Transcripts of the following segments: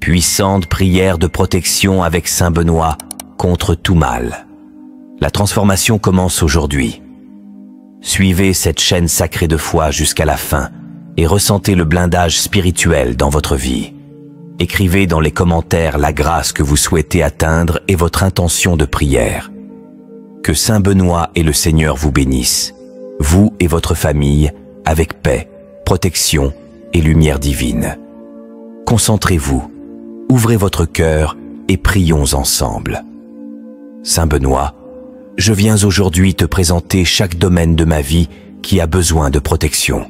puissante prière de protection avec Saint Benoît contre tout mal. La transformation commence aujourd'hui. Suivez cette chaîne sacrée de foi jusqu'à la fin et ressentez le blindage spirituel dans votre vie. Écrivez dans les commentaires la grâce que vous souhaitez atteindre et votre intention de prière. Que Saint Benoît et le Seigneur vous bénissent, vous et votre famille, avec paix, protection et lumière divine. Concentrez-vous, ouvrez votre cœur et prions ensemble. Saint Benoît, je viens aujourd'hui te présenter chaque domaine de ma vie qui a besoin de protection.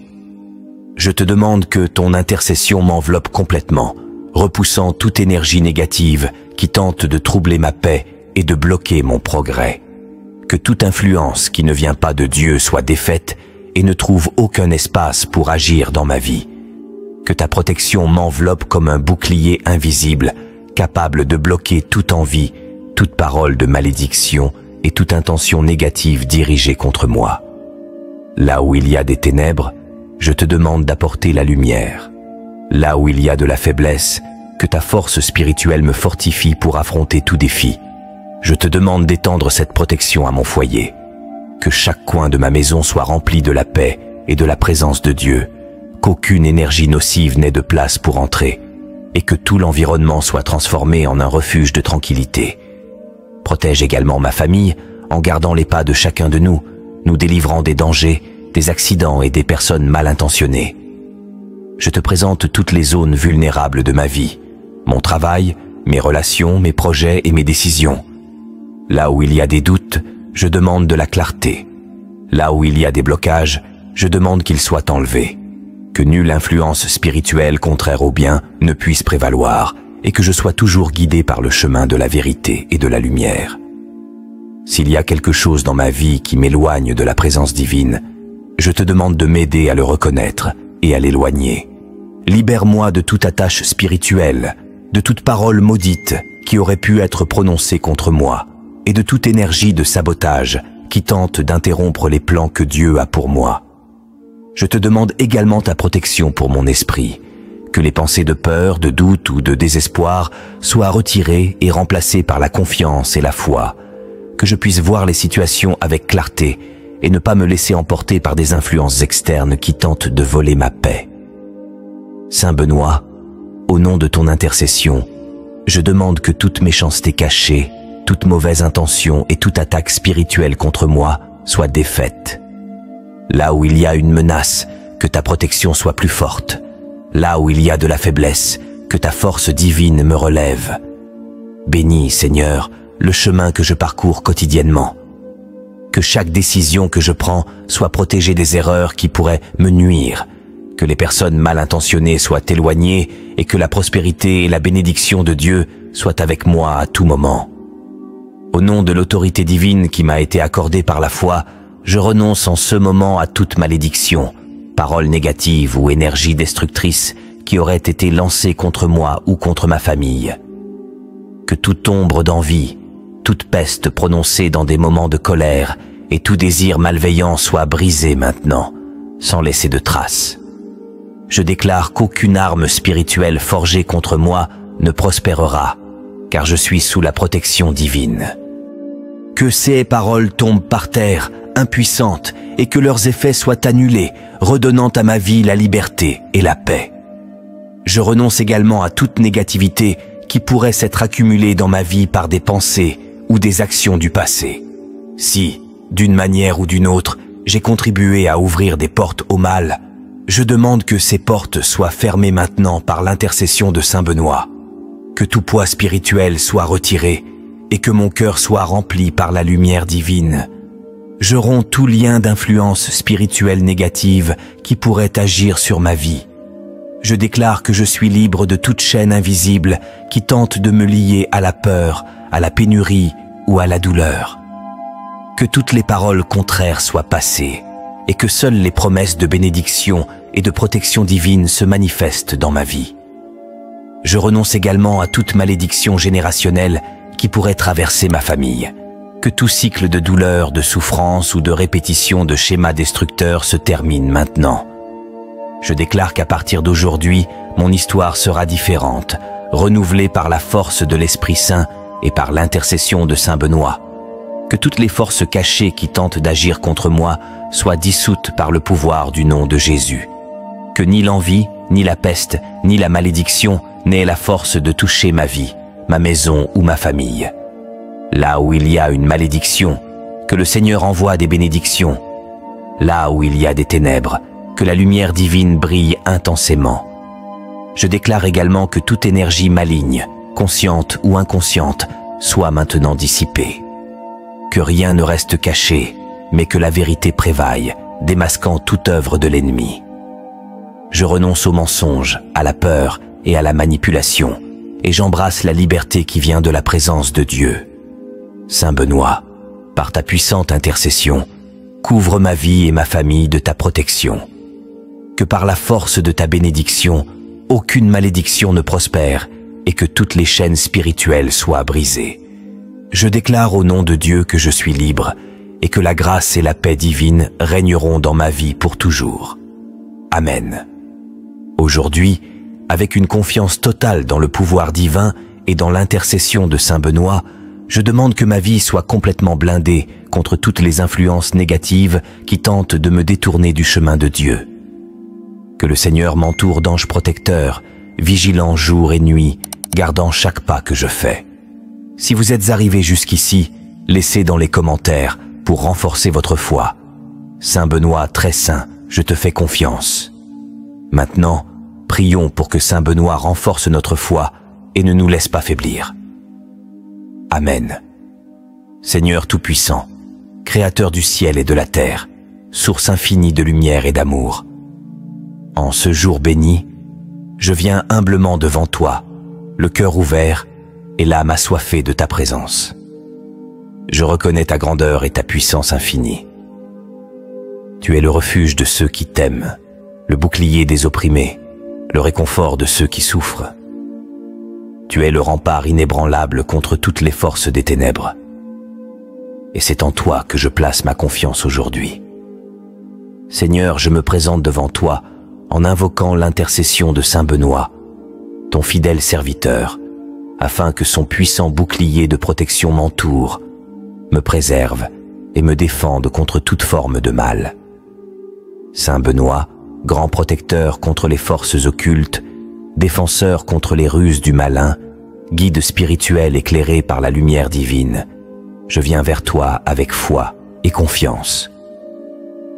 Je te demande que ton intercession m'enveloppe complètement, repoussant toute énergie négative qui tente de troubler ma paix et de bloquer mon progrès. Que toute influence qui ne vient pas de Dieu soit défaite et ne trouve aucun espace pour agir dans ma vie. Que ta protection m'enveloppe comme un bouclier invisible, capable de bloquer toute envie, toute parole de malédiction et toute intention négative dirigée contre moi. Là où il y a des ténèbres, je te demande d'apporter la lumière. Là où il y a de la faiblesse, que ta force spirituelle me fortifie pour affronter tout défi. Je te demande d'étendre cette protection à mon foyer. Que chaque coin de ma maison soit rempli de la paix et de la présence de Dieu, qu'aucune énergie nocive n'ait de place pour entrer, et que tout l'environnement soit transformé en un refuge de tranquillité. Protège également ma famille en gardant les pas de chacun de nous, nous délivrant des dangers, des accidents et des personnes mal intentionnées. Je te présente toutes les zones vulnérables de ma vie, mon travail, mes relations, mes projets et mes décisions. Là où il y a des doutes, je demande de la clarté. Là où il y a des blocages, je demande qu'ils soient enlevés. Que nulle influence spirituelle contraire au bien ne puisse prévaloir et que je sois toujours guidé par le chemin de la vérité et de la lumière. S'il y a quelque chose dans ma vie qui m'éloigne de la présence divine, je te demande de m'aider à le reconnaître et à l'éloigner. Libère-moi de toute attache spirituelle, de toute parole maudite qui aurait pu être prononcée contre moi, et de toute énergie de sabotage qui tente d'interrompre les plans que Dieu a pour moi. Je te demande également ta protection pour mon esprit, que les pensées de peur, de doute ou de désespoir soient retirées et remplacées par la confiance et la foi, que je puisse voir les situations avec clarté et ne pas me laisser emporter par des influences externes qui tentent de voler ma paix. Saint Benoît, au nom de ton intercession, je demande que toute méchanceté cachée, toute mauvaise intention et toute attaque spirituelle contre moi soit défaite. Là où il y a une menace, que ta protection soit plus forte. Là où il y a de la faiblesse, que ta force divine me relève. Bénis, Seigneur, le chemin que je parcours quotidiennement. Que chaque décision que je prends soit protégée des erreurs qui pourraient me nuire. Que les personnes mal intentionnées soient éloignées et que la prospérité et la bénédiction de Dieu soient avec moi à tout moment. Au nom de l'autorité divine qui m'a été accordée par la foi, je renonce en ce moment à toute malédiction, parole négative ou énergie destructrice qui aurait été lancée contre moi ou contre ma famille. Que toute ombre d'envie, toute peste prononcée dans des moments de colère et tout désir malveillant soit brisé maintenant, sans laisser de traces. Je déclare qu'aucune arme spirituelle forgée contre moi ne prospérera, car je suis sous la protection divine. Que ces paroles tombent par terre, impuissantes, et que leurs effets soient annulés, redonnant à ma vie la liberté et la paix. Je renonce également à toute négativité qui pourrait s'être accumulée dans ma vie par des pensées ou des actions du passé. Si, d'une manière ou d'une autre, j'ai contribué à ouvrir des portes au mal, je demande que ces portes soient fermées maintenant par l'intercession de Saint Benoît. Que tout poids spirituel soit retiré et que mon cœur soit rempli par la lumière divine. Je romps tout lien d'influence spirituelle négative qui pourrait agir sur ma vie. Je déclare que je suis libre de toute chaîne invisible qui tente de me lier à la peur, à la pénurie ou à la douleur. Que toutes les paroles contraires soient passées et que seules les promesses de bénédiction et de protection divine se manifestent dans ma vie. Je renonce également à toute malédiction générationnelle qui pourrait traverser ma famille. Que tout cycle de douleur, de souffrance ou de répétition de schémas destructeurs se termine maintenant. Je déclare qu'à partir d'aujourd'hui, mon histoire sera différente, renouvelée par la force de l'Esprit Saint et par l'intercession de Saint Benoît. Que toutes les forces cachées qui tentent d'agir contre moi soient dissoutes par le pouvoir du nom de Jésus. Que ni l'envie, ni la peste, ni la malédiction n'aient la force de toucher ma vie, ma maison ou ma famille. Là où il y a une malédiction, que le Seigneur envoie des bénédictions. Là où il y a des ténèbres, que la lumière divine brille intensément. Je déclare également que toute énergie maligne, consciente ou inconsciente, soit maintenant dissipée. Que rien ne reste caché, mais que la vérité prévaille, démasquant toute œuvre de l'ennemi. Je renonce au mensonge, à la peur et à la manipulation, et j'embrasse la liberté qui vient de la présence de Dieu. Saint Benoît, par ta puissante intercession, couvre ma vie et ma famille de ta protection. Que par la force de ta bénédiction, aucune malédiction ne prospère et que toutes les chaînes spirituelles soient brisées. Je déclare au nom de Dieu que je suis libre et que la grâce et la paix divine régneront dans ma vie pour toujours. Amen. Aujourd'hui, avec une confiance totale dans le pouvoir divin et dans l'intercession de Saint Benoît, je demande que ma vie soit complètement blindée contre toutes les influences négatives qui tentent de me détourner du chemin de Dieu. Que le Seigneur m'entoure d'anges protecteurs, vigilants jour et nuit, gardant chaque pas que je fais. Si vous êtes arrivés jusqu'ici, laissez dans les commentaires pour renforcer votre foi. Saint Benoît très saint, je te fais confiance. Maintenant, prions pour que Saint Benoît renforce notre foi et ne nous laisse pas faiblir. Amen. Seigneur Tout-Puissant, Créateur du ciel et de la terre, source infinie de lumière et d'amour, en ce jour béni, je viens humblement devant toi, le cœur ouvert et l'âme assoiffée de ta présence. Je reconnais ta grandeur et ta puissance infinie. Tu es le refuge de ceux qui t'aiment, le bouclier des opprimés, le réconfort de ceux qui souffrent. Tu es le rempart inébranlable contre toutes les forces des ténèbres. Et c'est en toi que je place ma confiance aujourd'hui. Seigneur, je me présente devant toi en invoquant l'intercession de Saint Benoît, ton fidèle serviteur, afin que son puissant bouclier de protection m'entoure, me préserve et me défende contre toute forme de mal. Saint Benoît, grand protecteur contre les forces occultes, défenseur contre les ruses du malin, guide spirituel éclairé par la lumière divine, je viens vers toi avec foi et confiance.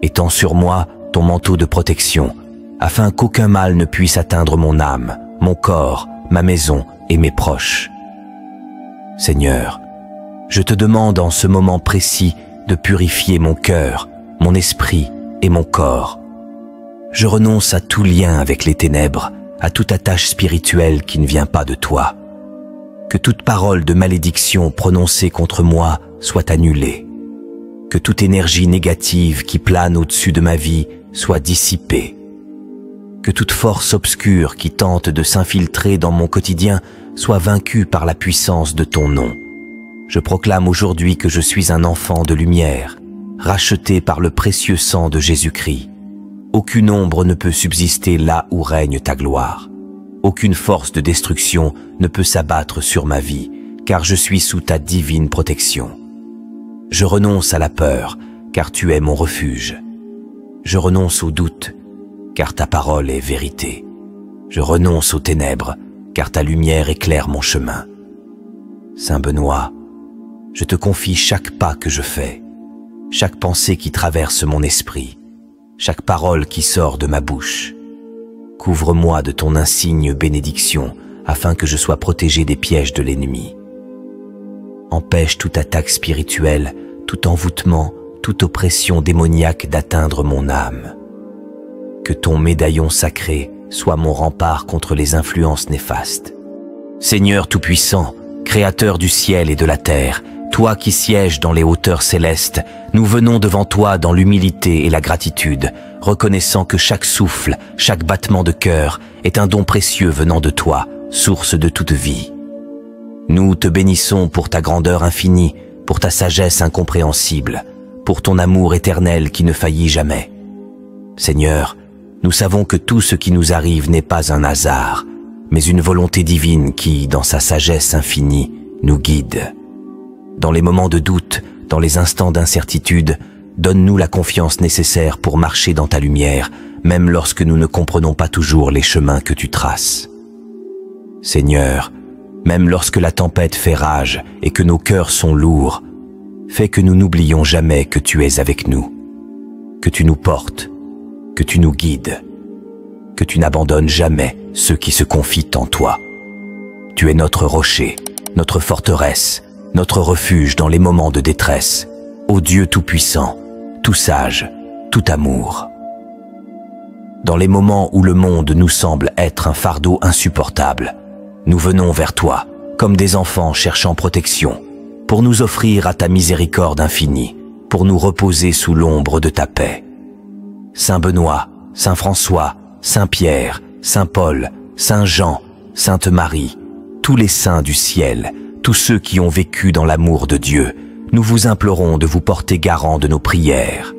Étends sur moi ton manteau de protection, afin qu'aucun mal ne puisse atteindre mon âme, mon corps, ma maison et mes proches. Seigneur, je te demande en ce moment précis de purifier mon cœur, mon esprit et mon corps. Je renonce à tout lien avec les ténèbres, à toute attache spirituelle qui ne vient pas de toi. Que toute parole de malédiction prononcée contre moi soit annulée. Que toute énergie négative qui plane au-dessus de ma vie soit dissipée. Que toute force obscure qui tente de s'infiltrer dans mon quotidien soit vaincue par la puissance de ton nom. Je proclame aujourd'hui que je suis un enfant de lumière, racheté par le précieux sang de Jésus-Christ. Aucune ombre ne peut subsister là où règne ta gloire. Aucune force de destruction ne peut s'abattre sur ma vie, car je suis sous ta divine protection. Je renonce à la peur, car tu es mon refuge. Je renonce au doute, car ta parole est vérité. Je renonce aux ténèbres, car ta lumière éclaire mon chemin. Saint Benoît, je te confie chaque pas que je fais, chaque pensée qui traverse mon esprit, chaque parole qui sort de ma bouche. Couvre-moi de ton insigne bénédiction, afin que je sois protégé des pièges de l'ennemi. Empêche toute attaque spirituelle, tout envoûtement, toute oppression démoniaque d'atteindre mon âme. Que ton médaillon sacré soit mon rempart contre les influences néfastes. Seigneur Tout-Puissant, Créateur du ciel et de la terre, toi qui sièges dans les hauteurs célestes, nous venons devant toi dans l'humilité et la gratitude, reconnaissant que chaque souffle, chaque battement de cœur est un don précieux venant de toi, source de toute vie. Nous te bénissons pour ta grandeur infinie, pour ta sagesse incompréhensible, pour ton amour éternel qui ne faillit jamais. Seigneur, nous savons que tout ce qui nous arrive n'est pas un hasard, mais une volonté divine qui, dans sa sagesse infinie, nous guide. Dans les moments de doute, dans les instants d'incertitude, donne-nous la confiance nécessaire pour marcher dans ta lumière, même lorsque nous ne comprenons pas toujours les chemins que tu traces. Seigneur, même lorsque la tempête fait rage et que nos cœurs sont lourds, fais que nous n'oublions jamais que tu es avec nous, que tu nous portes, que tu nous guides, que tu n'abandonnes jamais ceux qui se confient en toi. Tu es notre rocher, notre forteresse, notre refuge dans les moments de détresse, ô Dieu tout-puissant, tout sage, tout amour. Dans les moments où le monde nous semble être un fardeau insupportable, nous venons vers toi, comme des enfants cherchant protection, pour nous offrir à ta miséricorde infinie, pour nous reposer sous l'ombre de ta paix. Saint Benoît, Saint François, Saint Pierre, Saint Paul, Saint Jean, Sainte Marie, tous les saints du ciel, tous ceux qui ont vécu dans l'amour de Dieu, nous vous implorons de vous porter garant de nos prières.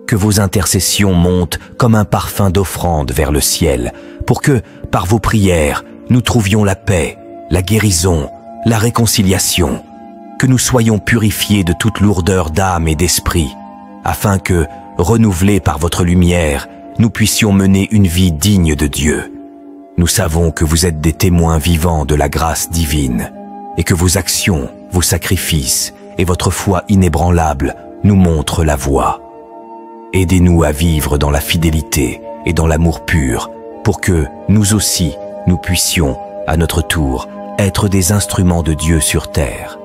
Que vos intercessions montent comme un parfum d'offrande vers le ciel, pour que, par vos prières, nous trouvions la paix, la guérison, la réconciliation, que nous soyons purifiés de toute lourdeur d'âme et d'esprit, afin que, renouvelés par votre lumière, nous puissions mener une vie digne de Dieu. Nous savons que vous êtes des témoins vivants de la grâce divine, et que vos actions, vos sacrifices et votre foi inébranlable nous montrent la voie. Aidez-nous à vivre dans la fidélité et dans l'amour pur, pour que, nous aussi, nous puissions, à notre tour, être des instruments de Dieu sur terre.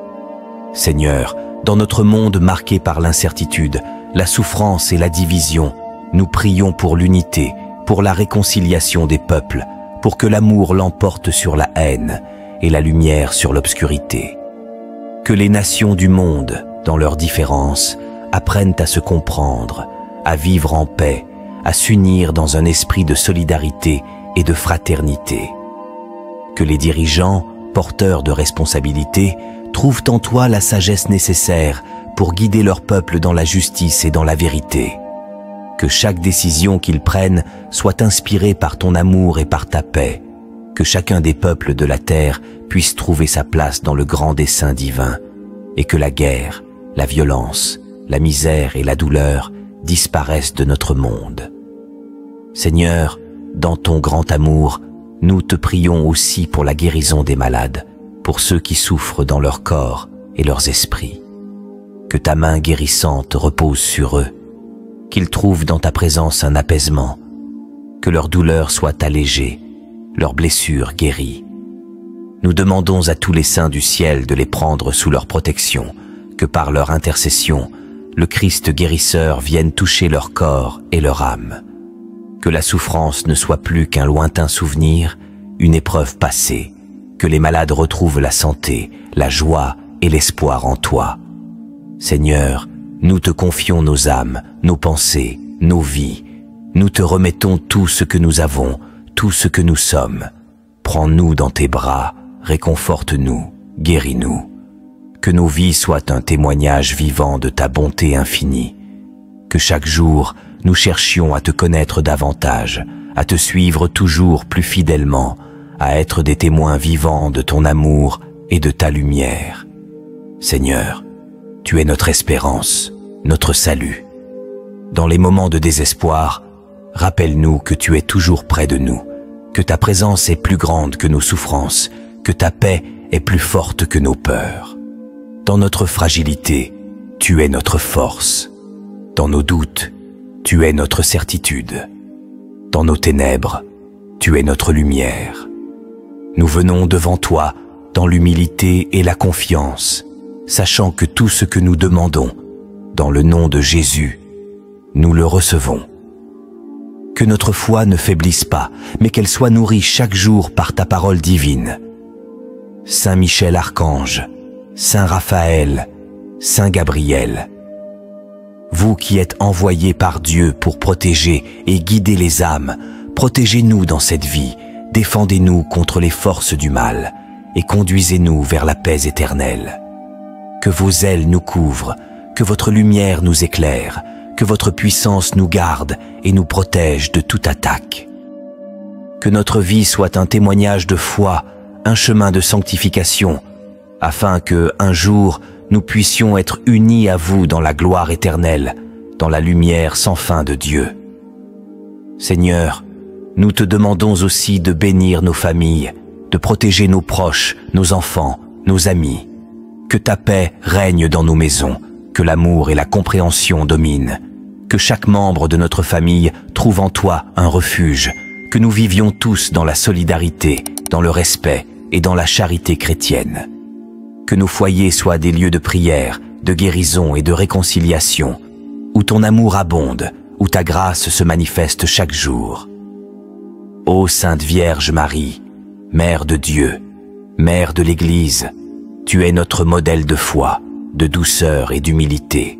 Seigneur, dans notre monde marqué par l'incertitude, la souffrance et la division, nous prions pour l'unité, pour la réconciliation des peuples, pour que l'amour l'emporte sur la haine et la lumière sur l'obscurité. Que les nations du monde, dans leurs différences, apprennent à se comprendre, à vivre en paix, à s'unir dans un esprit de solidarité et de fraternité. Que les dirigeants, porteurs de responsabilités, trouvent en toi la sagesse nécessaire pour guider leur peuple dans la justice et dans la vérité. Que chaque décision qu'ils prennent soit inspirée par ton amour et par ta paix. Que chacun des peuples de la terre puisse trouver sa place dans le grand dessein divin, et que la guerre, la violence, la misère et la douleur disparaissent de notre monde. Seigneur, dans ton grand amour, nous te prions aussi pour la guérison des malades, pour ceux qui souffrent dans leur corps et leurs esprits. Que ta main guérissante repose sur eux, qu'ils trouvent dans ta présence un apaisement, que leurs douleurs soient allégées, leurs blessures guéries. Nous demandons à tous les saints du ciel de les prendre sous leur protection, que par leur intercession, le Christ guérisseur vienne toucher leur corps et leur âme. Que la souffrance ne soit plus qu'un lointain souvenir, une épreuve passée, que les malades retrouvent la santé, la joie et l'espoir en toi. Seigneur, nous te confions nos âmes, nos pensées, nos vies. Nous te remettons tout ce que nous avons, tout ce que nous sommes. Prends-nous dans tes bras, réconforte-nous, guéris-nous. Que nos vies soient un témoignage vivant de ta bonté infinie. Que chaque jour, nous cherchions à te connaître davantage, à te suivre toujours plus fidèlement, à être des témoins vivants de ton amour et de ta lumière. Seigneur, tu es notre espérance, notre salut. Dans les moments de désespoir, rappelle-nous que tu es toujours près de nous, que ta présence est plus grande que nos souffrances, que ta paix est plus forte que nos peurs. Dans notre fragilité, tu es notre force. Dans nos doutes, tu es notre certitude. Dans nos ténèbres, tu es notre lumière. Nous venons devant toi dans l'humilité et la confiance, sachant que tout ce que nous demandons, dans le nom de Jésus, nous le recevons. Que notre foi ne faiblisse pas, mais qu'elle soit nourrie chaque jour par ta parole divine. Saint Michel Archange, Saint Raphaël, Saint Gabriel, vous qui êtes envoyés par Dieu pour protéger et guider les âmes, protégez-nous dans cette vie, défendez-nous contre les forces du mal et conduisez-nous vers la paix éternelle. Que vos ailes nous couvrent, que votre lumière nous éclaire, que votre puissance nous garde et nous protège de toute attaque. que notre vie soit un témoignage de foi, un chemin de sanctification, afin que, un jour, nous puissions être unis à vous dans la gloire éternelle, dans la lumière sans fin de Dieu. Seigneur, nous te demandons aussi de bénir nos familles, de protéger nos proches, nos enfants, nos amis. Que ta paix règne dans nos maisons, que l'amour et la compréhension dominent, que chaque membre de notre famille trouve en toi un refuge, que nous vivions tous dans la solidarité, dans le respect et dans la charité chrétienne. Que nos foyers soient des lieux de prière, de guérison et de réconciliation, où ton amour abonde, où ta grâce se manifeste chaque jour. Ô Sainte Vierge Marie, Mère de Dieu, Mère de l'Église, tu es notre modèle de foi, de douceur et d'humilité.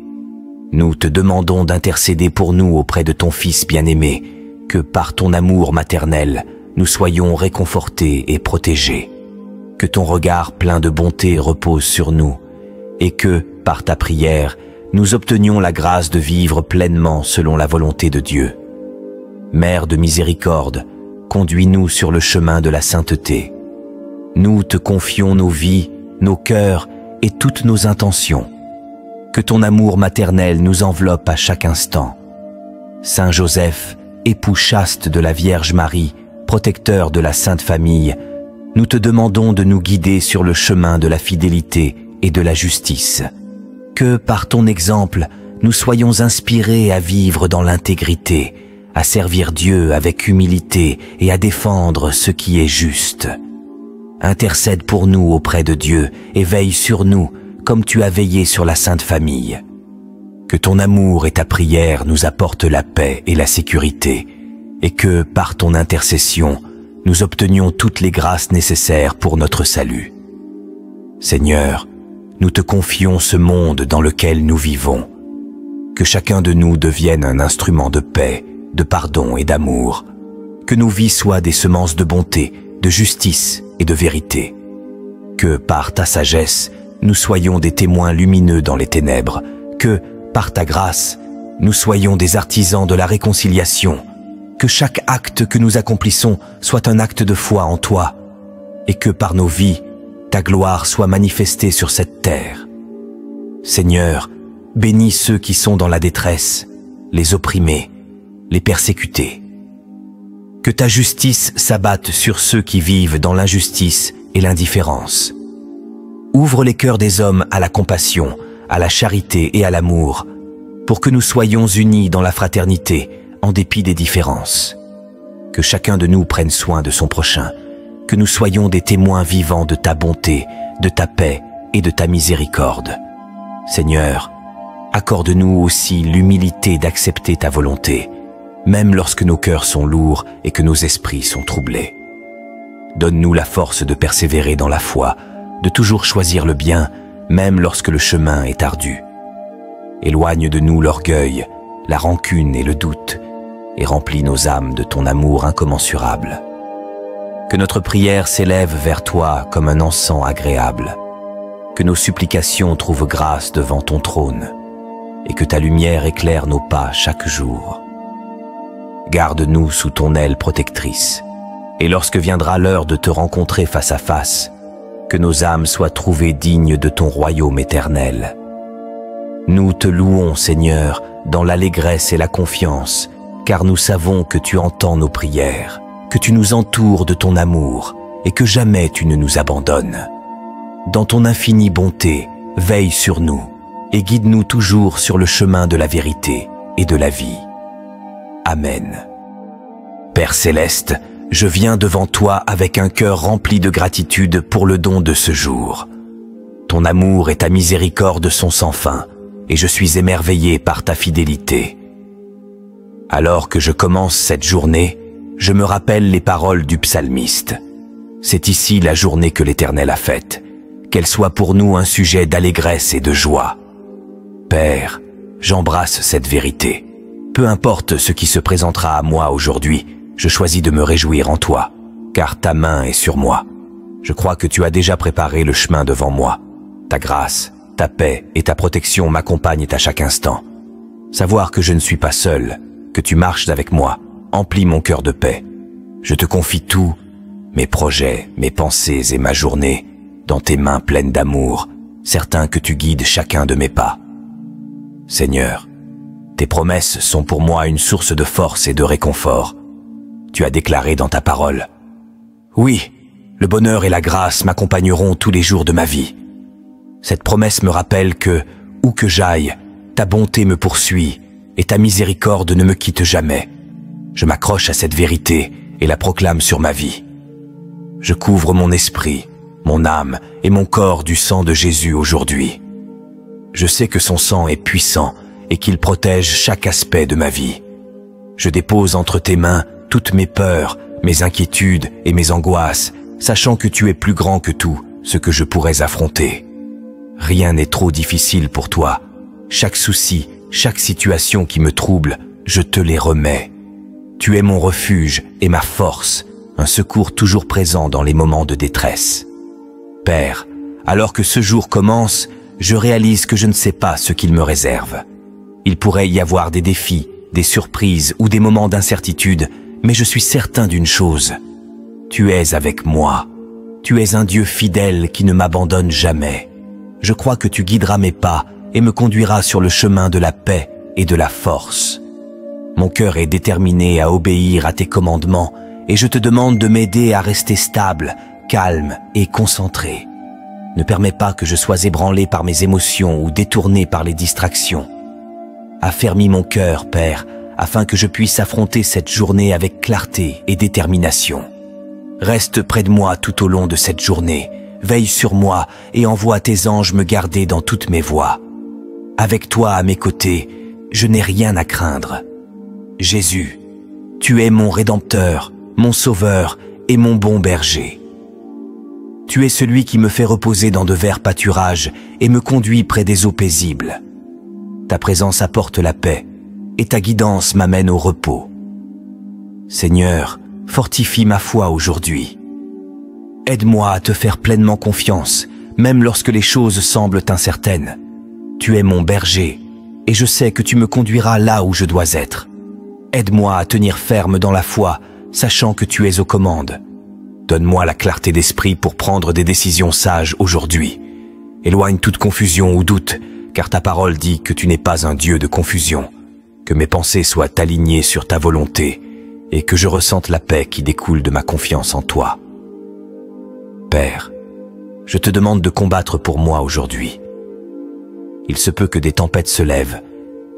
Nous te demandons d'intercéder pour nous auprès de ton Fils bien-aimé, que par ton amour maternel, nous soyons réconfortés et protégés. Que ton regard plein de bonté repose sur nous, et que, par ta prière, nous obtenions la grâce de vivre pleinement selon la volonté de Dieu. Mère de miséricorde, conduis-nous sur le chemin de la sainteté. Nous te confions nos vies, nos cœurs et toutes nos intentions. Que ton amour maternel nous enveloppe à chaque instant. Saint Joseph, époux chaste de la Vierge Marie, protecteur de la Sainte Famille, nous te demandons de nous guider sur le chemin de la fidélité et de la justice. Que, par ton exemple, nous soyons inspirés à vivre dans l'intégrité, à servir Dieu avec humilité et à défendre ce qui est juste. Intercède pour nous auprès de Dieu et veille sur nous comme tu as veillé sur la Sainte Famille. Que ton amour et ta prière nous apportent la paix et la sécurité, et que, par ton intercession, nous obtenions toutes les grâces nécessaires pour notre salut. Seigneur, nous te confions ce monde dans lequel nous vivons. Que chacun de nous devienne un instrument de paix, de pardon et d'amour. Que nos vies soient des semences de bonté, de justice et de vérité. Que, par ta sagesse, nous soyons des témoins lumineux dans les ténèbres. Que, par ta grâce, nous soyons des artisans de la réconciliation. Que chaque acte que nous accomplissons soit un acte de foi en toi. Et que, par nos vies, ta gloire soit manifestée sur cette terre. Seigneur, bénis ceux qui sont dans la détresse, les opprimés, les persécutés. Que ta justice s'abatte sur ceux qui vivent dans l'injustice et l'indifférence. Ouvre les cœurs des hommes à la compassion, à la charité et à l'amour, pour que nous soyons unis dans la fraternité, en dépit des différences. Que chacun de nous prenne soin de son prochain, que nous soyons des témoins vivants de ta bonté, de ta paix et de ta miséricorde. Seigneur, accorde-nous aussi l'humilité d'accepter ta volonté, même lorsque nos cœurs sont lourds et que nos esprits sont troublés. Donne-nous la force de persévérer dans la foi, de toujours choisir le bien, même lorsque le chemin est ardu. Éloigne de nous l'orgueil, la rancune et le doute, et remplis nos âmes de ton amour incommensurable. Que notre prière s'élève vers toi comme un encens agréable, que nos supplications trouvent grâce devant ton trône, et que ta lumière éclaire nos pas chaque jour. Garde-nous sous ton aile protectrice, et lorsque viendra l'heure de te rencontrer face à face, que nos âmes soient trouvées dignes de ton royaume éternel. Nous te louons, Seigneur, dans l'allégresse et la confiance, car nous savons que tu entends nos prières, que tu nous entoures de ton amour et que jamais tu ne nous abandonnes. Dans ton infinie bonté, veille sur nous et guide-nous toujours sur le chemin de la vérité et de la vie. Amen. Père céleste, je viens devant toi avec un cœur rempli de gratitude pour le don de ce jour. Ton amour et ta miséricorde sont sans fin, et je suis émerveillé par ta fidélité. Alors que je commence cette journée, je me rappelle les paroles du psalmiste. C'est ici la journée que l'Éternel a faite, qu'elle soit pour nous un sujet d'allégresse et de joie. Père, j'embrasse cette vérité. Peu importe ce qui se présentera à moi aujourd'hui, je choisis de me réjouir en toi, car ta main est sur moi. Je crois que tu as déjà préparé le chemin devant moi. Ta grâce, ta paix et ta protection m'accompagnent à chaque instant. Savoir que je ne suis pas seul, que tu marches avec moi, emplit mon cœur de paix. Je te confie tout, mes projets, mes pensées et ma journée, dans tes mains pleines d'amour, certain que tu guides chacun de mes pas. Seigneur, tes promesses sont pour moi une source de force et de réconfort. Tu as déclaré dans ta parole: oui, le bonheur et la grâce m'accompagneront tous les jours de ma vie. Cette promesse me rappelle que, où que j'aille, ta bonté me poursuit et ta miséricorde ne me quitte jamais. Je m'accroche à cette vérité et la proclame sur ma vie. Je couvre mon esprit, mon âme et mon corps du sang de Jésus aujourd'hui. Je sais que son sang est puissant et qu'il protège chaque aspect de ma vie. Je dépose entre tes mains toutes mes peurs, mes inquiétudes et mes angoisses, sachant que tu es plus grand que tout ce que je pourrais affronter. Rien n'est trop difficile pour toi. Chaque souci, chaque situation qui me trouble, je te les remets. Tu es mon refuge et ma force, un secours toujours présent dans les moments de détresse. Père, alors que ce jour commence, je réalise que je ne sais pas ce qu'il me réserve. Il pourrait y avoir des défis, des surprises ou des moments d'incertitude, mais je suis certain d'une chose. Tu es avec moi. Tu es un Dieu fidèle qui ne m'abandonne jamais. Je crois que tu guideras mes pas et me conduiras sur le chemin de la paix et de la force. Mon cœur est déterminé à obéir à tes commandements et je te demande de m'aider à rester stable, calme et concentré. Ne permets pas que je sois ébranlé par mes émotions ou détourné par les distractions. Affermis mon cœur, Père, afin que je puisse affronter cette journée avec clarté et détermination. Reste près de moi tout au long de cette journée, veille sur moi et envoie tes anges me garder dans toutes mes voies. Avec toi à mes côtés, je n'ai rien à craindre. Jésus, tu es mon Rédempteur, mon Sauveur et mon bon berger. Tu es celui qui me fait reposer dans de verts pâturages et me conduit près des eaux paisibles. Ta présence apporte la paix et ta guidance m'amène au repos. Seigneur, fortifie ma foi aujourd'hui. Aide-moi à te faire pleinement confiance, même lorsque les choses semblent incertaines. Tu es mon berger et je sais que tu me conduiras là où je dois être. Aide-moi à tenir ferme dans la foi, sachant que tu es aux commandes. Donne-moi la clarté d'esprit pour prendre des décisions sages aujourd'hui. Éloigne toute confusion ou doute, car ta parole dit que tu n'es pas un Dieu de confusion. Que mes pensées soient alignées sur ta volonté et que je ressente la paix qui découle de ma confiance en toi. Père, je te demande de combattre pour moi aujourd'hui. Il se peut que des tempêtes se lèvent,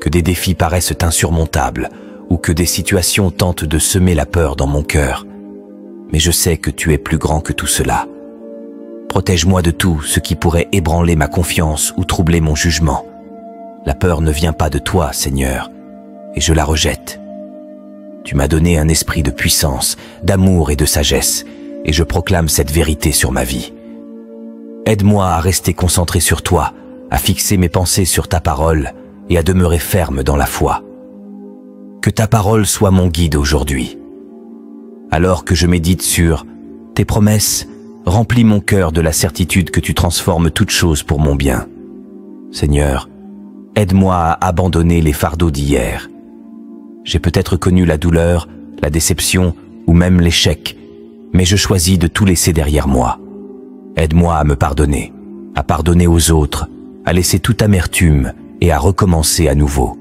que des défis paraissent insurmontables ou que des situations tentent de semer la peur dans mon cœur. Mais je sais que tu es plus grand que tout cela. Protège-moi de tout ce qui pourrait ébranler ma confiance ou troubler mon jugement. La peur ne vient pas de toi, Seigneur, et je la rejette. Tu m'as donné un esprit de puissance, d'amour et de sagesse, et je proclame cette vérité sur ma vie. Aide-moi à rester concentré sur toi, à fixer mes pensées sur ta parole et à demeurer ferme dans la foi. Que ta parole soit mon guide aujourd'hui. Alors que je médite sur tes promesses, remplis mon cœur de la certitude que tu transformes toutes choses pour mon bien. Seigneur, aide-moi à abandonner les fardeaux d'hier. J'ai peut-être connu la douleur, la déception ou même l'échec, mais je choisis de tout laisser derrière moi. Aide-moi à me pardonner, à pardonner aux autres, à laisser toute amertume et à recommencer à nouveau.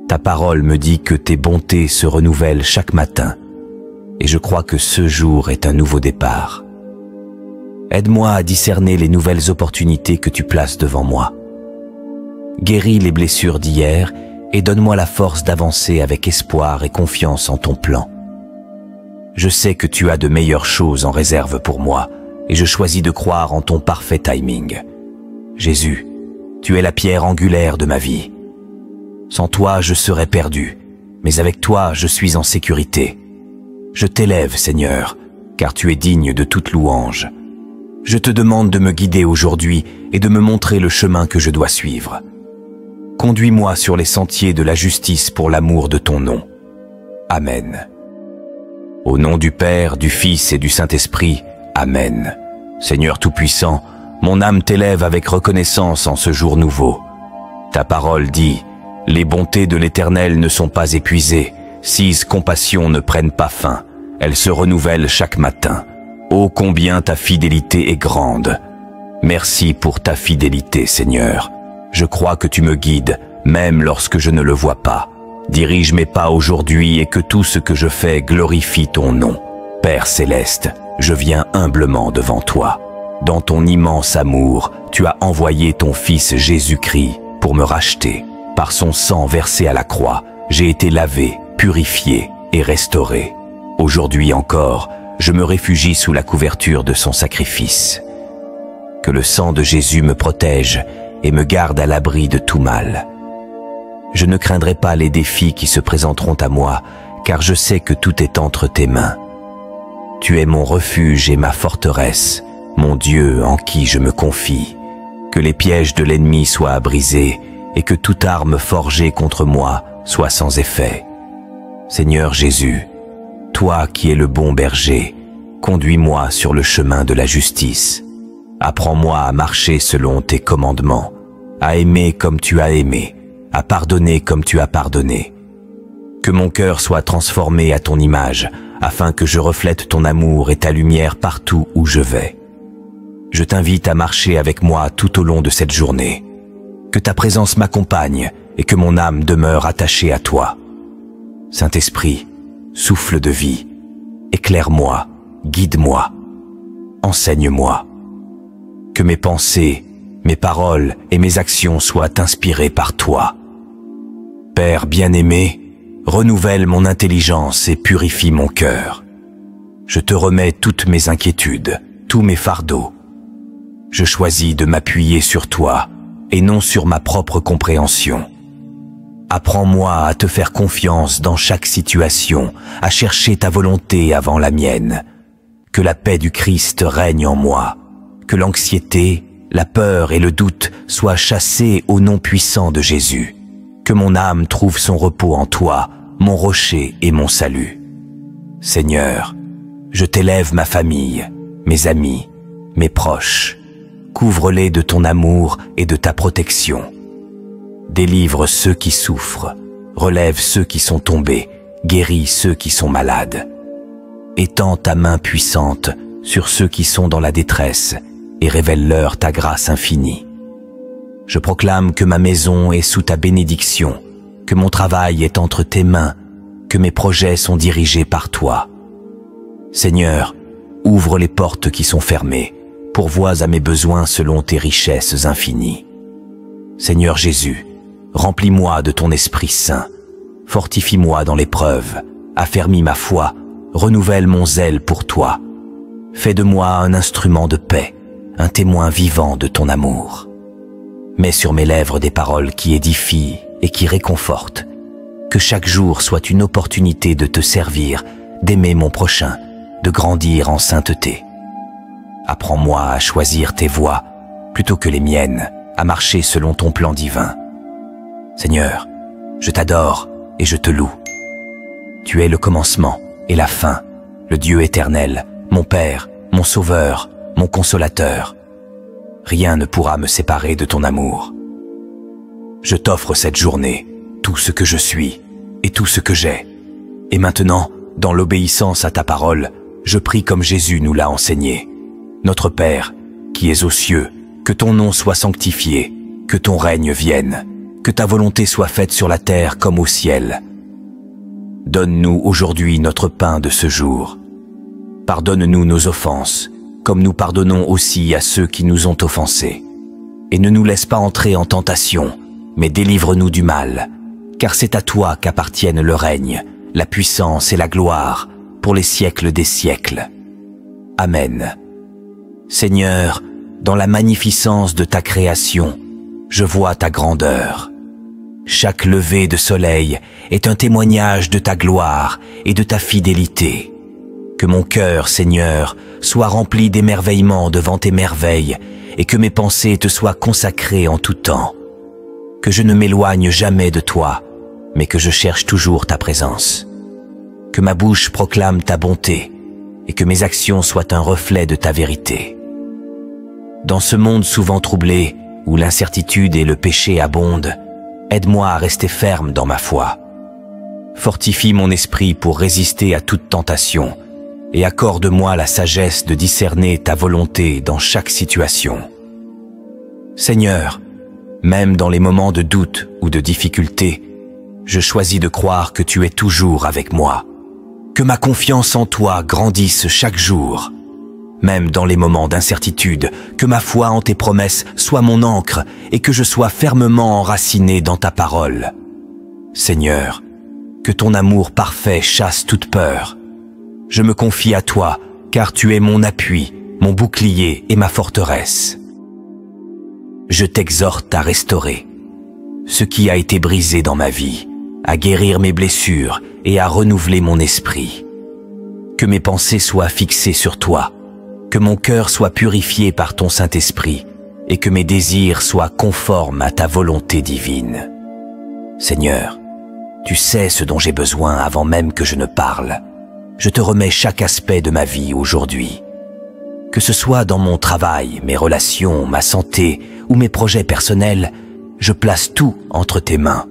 Ta parole me dit que tes bontés se renouvellent chaque matin, et je crois que ce jour est un nouveau départ. Aide-moi à discerner les nouvelles opportunités que tu places devant moi. Guéris les blessures d'hier et donne-moi la force d'avancer avec espoir et confiance en ton plan. Je sais que tu as de meilleures choses en réserve pour moi et je choisis de croire en ton parfait timing. Jésus, tu es la pierre angulaire de ma vie. Sans toi, je serais perdu, mais avec toi, je suis en sécurité. Je t'élève, Seigneur, car tu es digne de toute louange. Je te demande de me guider aujourd'hui et de me montrer le chemin que je dois suivre. Conduis-moi sur les sentiers de la justice pour l'amour de ton nom. Amen. Au nom du Père, du Fils et du Saint-Esprit, Amen. Seigneur Tout-Puissant, mon âme t'élève avec reconnaissance en ce jour nouveau. Ta parole dit, les bontés de l'Éternel ne sont pas épuisées, ses compassions ne prennent pas fin. Elle se renouvelle chaque matin. Ô combien ta fidélité est grande. Merci pour ta fidélité, Seigneur. Je crois que tu me guides, même lorsque je ne le vois pas. Dirige mes pas aujourd'hui et que tout ce que je fais glorifie ton nom. Père céleste, je viens humblement devant toi. Dans ton immense amour, tu as envoyé ton Fils Jésus-Christ pour me racheter. Par son sang versé à la croix, j'ai été lavé, purifié et restauré. Aujourd'hui encore, je me réfugie sous la couverture de son sacrifice. Que le sang de Jésus me protège et me garde à l'abri de tout mal. Je ne craindrai pas les défis qui se présenteront à moi, car je sais que tout est entre tes mains. Tu es mon refuge et ma forteresse, mon Dieu en qui je me confie. Que les pièges de l'ennemi soient brisés et que toute arme forgée contre moi soit sans effet. Seigneur Jésus, toi qui es le bon berger, conduis-moi sur le chemin de la justice. Apprends-moi à marcher selon tes commandements, à aimer comme tu as aimé, à pardonner comme tu as pardonné. Que mon cœur soit transformé à ton image, afin que je reflète ton amour et ta lumière partout où je vais. Je t'invite à marcher avec moi tout au long de cette journée. Que ta présence m'accompagne et que mon âme demeure attachée à toi. Saint-Esprit, souffle de vie, éclaire-moi, guide-moi, enseigne-moi. Que mes pensées, mes paroles et mes actions soient inspirées par toi. Père bien-aimé, renouvelle mon intelligence et purifie mon cœur. Je te remets toutes mes inquiétudes, tous mes fardeaux. Je choisis de m'appuyer sur toi et non sur ma propre compréhension. Apprends-moi à te faire confiance dans chaque situation, à chercher ta volonté avant la mienne. Que la paix du Christ règne en moi, que l'anxiété, la peur et le doute soient chassés au nom puissant de Jésus. Que mon âme trouve son repos en toi, mon rocher et mon salut. Seigneur, je t'élève ma famille, mes amis, mes proches. Couvre-les de ton amour et de ta protection. Délivre ceux qui souffrent, relève ceux qui sont tombés, guéris ceux qui sont malades. Étends ta main puissante sur ceux qui sont dans la détresse et révèle-leur ta grâce infinie. Je proclame que ma maison est sous ta bénédiction, que mon travail est entre tes mains, que mes projets sont dirigés par toi. Seigneur, ouvre les portes qui sont fermées, pourvois à mes besoins selon tes richesses infinies. Seigneur Jésus, remplis-moi de ton Esprit Saint, fortifie-moi dans l'épreuve, affermis ma foi, renouvelle mon zèle pour toi. Fais de moi un instrument de paix, un témoin vivant de ton amour. Mets sur mes lèvres des paroles qui édifient et qui réconfortent. Que chaque jour soit une opportunité de te servir, d'aimer mon prochain, de grandir en sainteté. Apprends-moi à choisir tes voies plutôt que les miennes, à marcher selon ton plan divin. Seigneur, je t'adore et je te loue. Tu es le commencement et la fin, le Dieu éternel, mon Père, mon Sauveur, mon Consolateur. Rien ne pourra me séparer de ton amour. Je t'offre cette journée, tout ce que je suis et tout ce que j'ai. Et maintenant, dans l'obéissance à ta parole, je prie comme Jésus nous l'a enseigné. Notre Père, qui es aux cieux, que ton nom soit sanctifié, que ton règne vienne, que ta volonté soit faite sur la terre comme au ciel. Donne-nous aujourd'hui notre pain de ce jour. Pardonne-nous nos offenses, comme nous pardonnons aussi à ceux qui nous ont offensés. Et ne nous laisse pas entrer en tentation, mais délivre-nous du mal, car c'est à toi qu'appartiennent le règne, la puissance et la gloire, pour les siècles des siècles. Amen. Seigneur, dans la magnificence de ta création, je vois ta grandeur. Chaque lever de soleil est un témoignage de ta gloire et de ta fidélité. Que mon cœur, Seigneur, soit rempli d'émerveillement devant tes merveilles et que mes pensées te soient consacrées en tout temps. Que je ne m'éloigne jamais de toi, mais que je cherche toujours ta présence. Que ma bouche proclame ta bonté et que mes actions soient un reflet de ta vérité. Dans ce monde souvent troublé, où l'incertitude et le péché abondent, aide-moi à rester ferme dans ma foi. Fortifie mon esprit pour résister à toute tentation et accorde-moi la sagesse de discerner ta volonté dans chaque situation. Seigneur, même dans les moments de doute ou de difficulté, je choisis de croire que tu es toujours avec moi, que ma confiance en toi grandisse chaque jour. Même dans les moments d'incertitude, que ma foi en tes promesses soit mon ancre et que je sois fermement enraciné dans ta parole. Seigneur, que ton amour parfait chasse toute peur. Je me confie à toi, car tu es mon appui, mon bouclier et ma forteresse. Je t'exhorte à restaurer ce qui a été brisé dans ma vie, à guérir mes blessures et à renouveler mon esprit. Que mes pensées soient fixées sur toi, que mon cœur soit purifié par ton Saint-Esprit et que mes désirs soient conformes à ta volonté divine. Seigneur, tu sais ce dont j'ai besoin avant même que je ne parle. Je te remets chaque aspect de ma vie aujourd'hui. Que ce soit dans mon travail, mes relations, ma santé ou mes projets personnels, je place tout entre tes mains.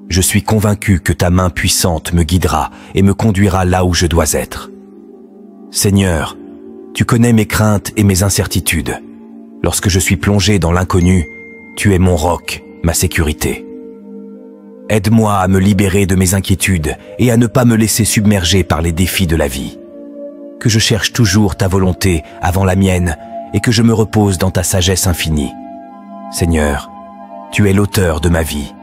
Je suis convaincu que ta main puissante me guidera et me conduira là où je dois être. Seigneur, tu connais mes craintes et mes incertitudes. Lorsque je suis plongé dans l'inconnu, tu es mon roc, ma sécurité. Aide-moi à me libérer de mes inquiétudes et à ne pas me laisser submerger par les défis de la vie. Que je cherche toujours ta volonté avant la mienne et que je me repose dans ta sagesse infinie. Seigneur, tu es l'auteur de ma vie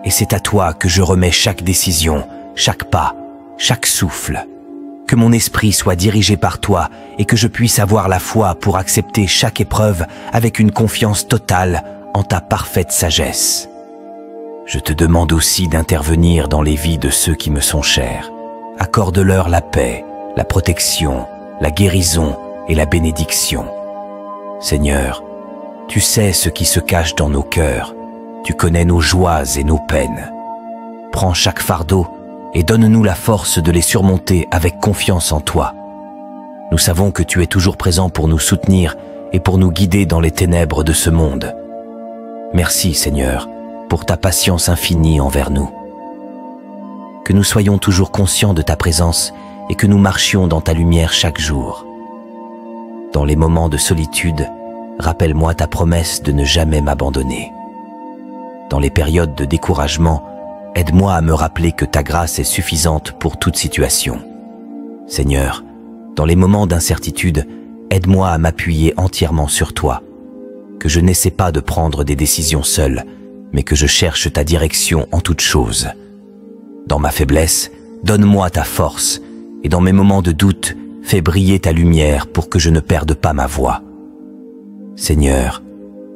et c'est à toi que je remets chaque décision, chaque pas, chaque souffle. Que mon esprit soit dirigé par toi et que je puisse avoir la foi pour accepter chaque épreuve avec une confiance totale en ta parfaite sagesse. Je te demande aussi d'intervenir dans les vies de ceux qui me sont chers. Accorde-leur la paix, la protection, la guérison et la bénédiction. Seigneur, tu sais ce qui se cache dans nos cœurs. Tu connais nos joies et nos peines. Prends chaque fardeau et donne-nous la force de les surmonter avec confiance en toi. Nous savons que tu es toujours présent pour nous soutenir et pour nous guider dans les ténèbres de ce monde. Merci, Seigneur, pour ta patience infinie envers nous. Que nous soyons toujours conscients de ta présence et que nous marchions dans ta lumière chaque jour. Dans les moments de solitude, rappelle-moi ta promesse de ne jamais m'abandonner. Dans les périodes de découragement, aide-moi à me rappeler que ta grâce est suffisante pour toute situation. Seigneur, dans les moments d'incertitude, aide-moi à m'appuyer entièrement sur toi. Que je n'essaie pas de prendre des décisions seul, mais que je cherche ta direction en toutes choses. Dans ma faiblesse, donne-moi ta force, et dans mes moments de doute, fais briller ta lumière pour que je ne perde pas ma voie. Seigneur,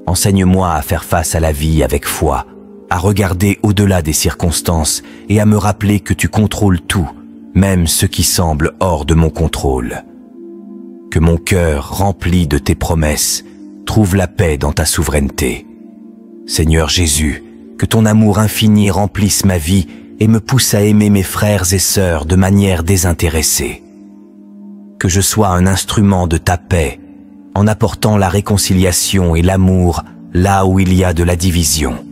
enseigne-moi à faire face à la vie avec foi, à regarder au-delà des circonstances et à me rappeler que tu contrôles tout, même ce qui semble hors de mon contrôle. Que mon cœur, rempli de tes promesses, trouve la paix dans ta souveraineté. Seigneur Jésus, que ton amour infini remplisse ma vie et me pousse à aimer mes frères et sœurs de manière désintéressée. Que je sois un instrument de ta paix, en apportant la réconciliation et l'amour là où il y a de la division.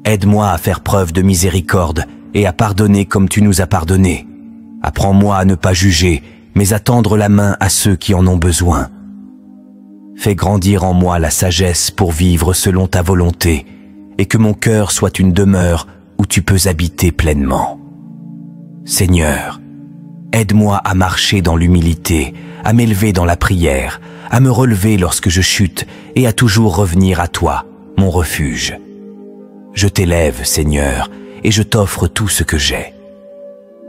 Aide-moi à faire preuve de miséricorde et à pardonner comme tu nous as pardonné. Apprends-moi à ne pas juger, mais à tendre la main à ceux qui en ont besoin. Fais grandir en moi la sagesse pour vivre selon ta volonté et que mon cœur soit une demeure où tu peux habiter pleinement. Seigneur, aide-moi à marcher dans l'humilité, à m'élever dans la prière, à me relever lorsque je chute et à toujours revenir à toi, mon refuge. Je t'élève, Seigneur, et je t'offre tout ce que j'ai.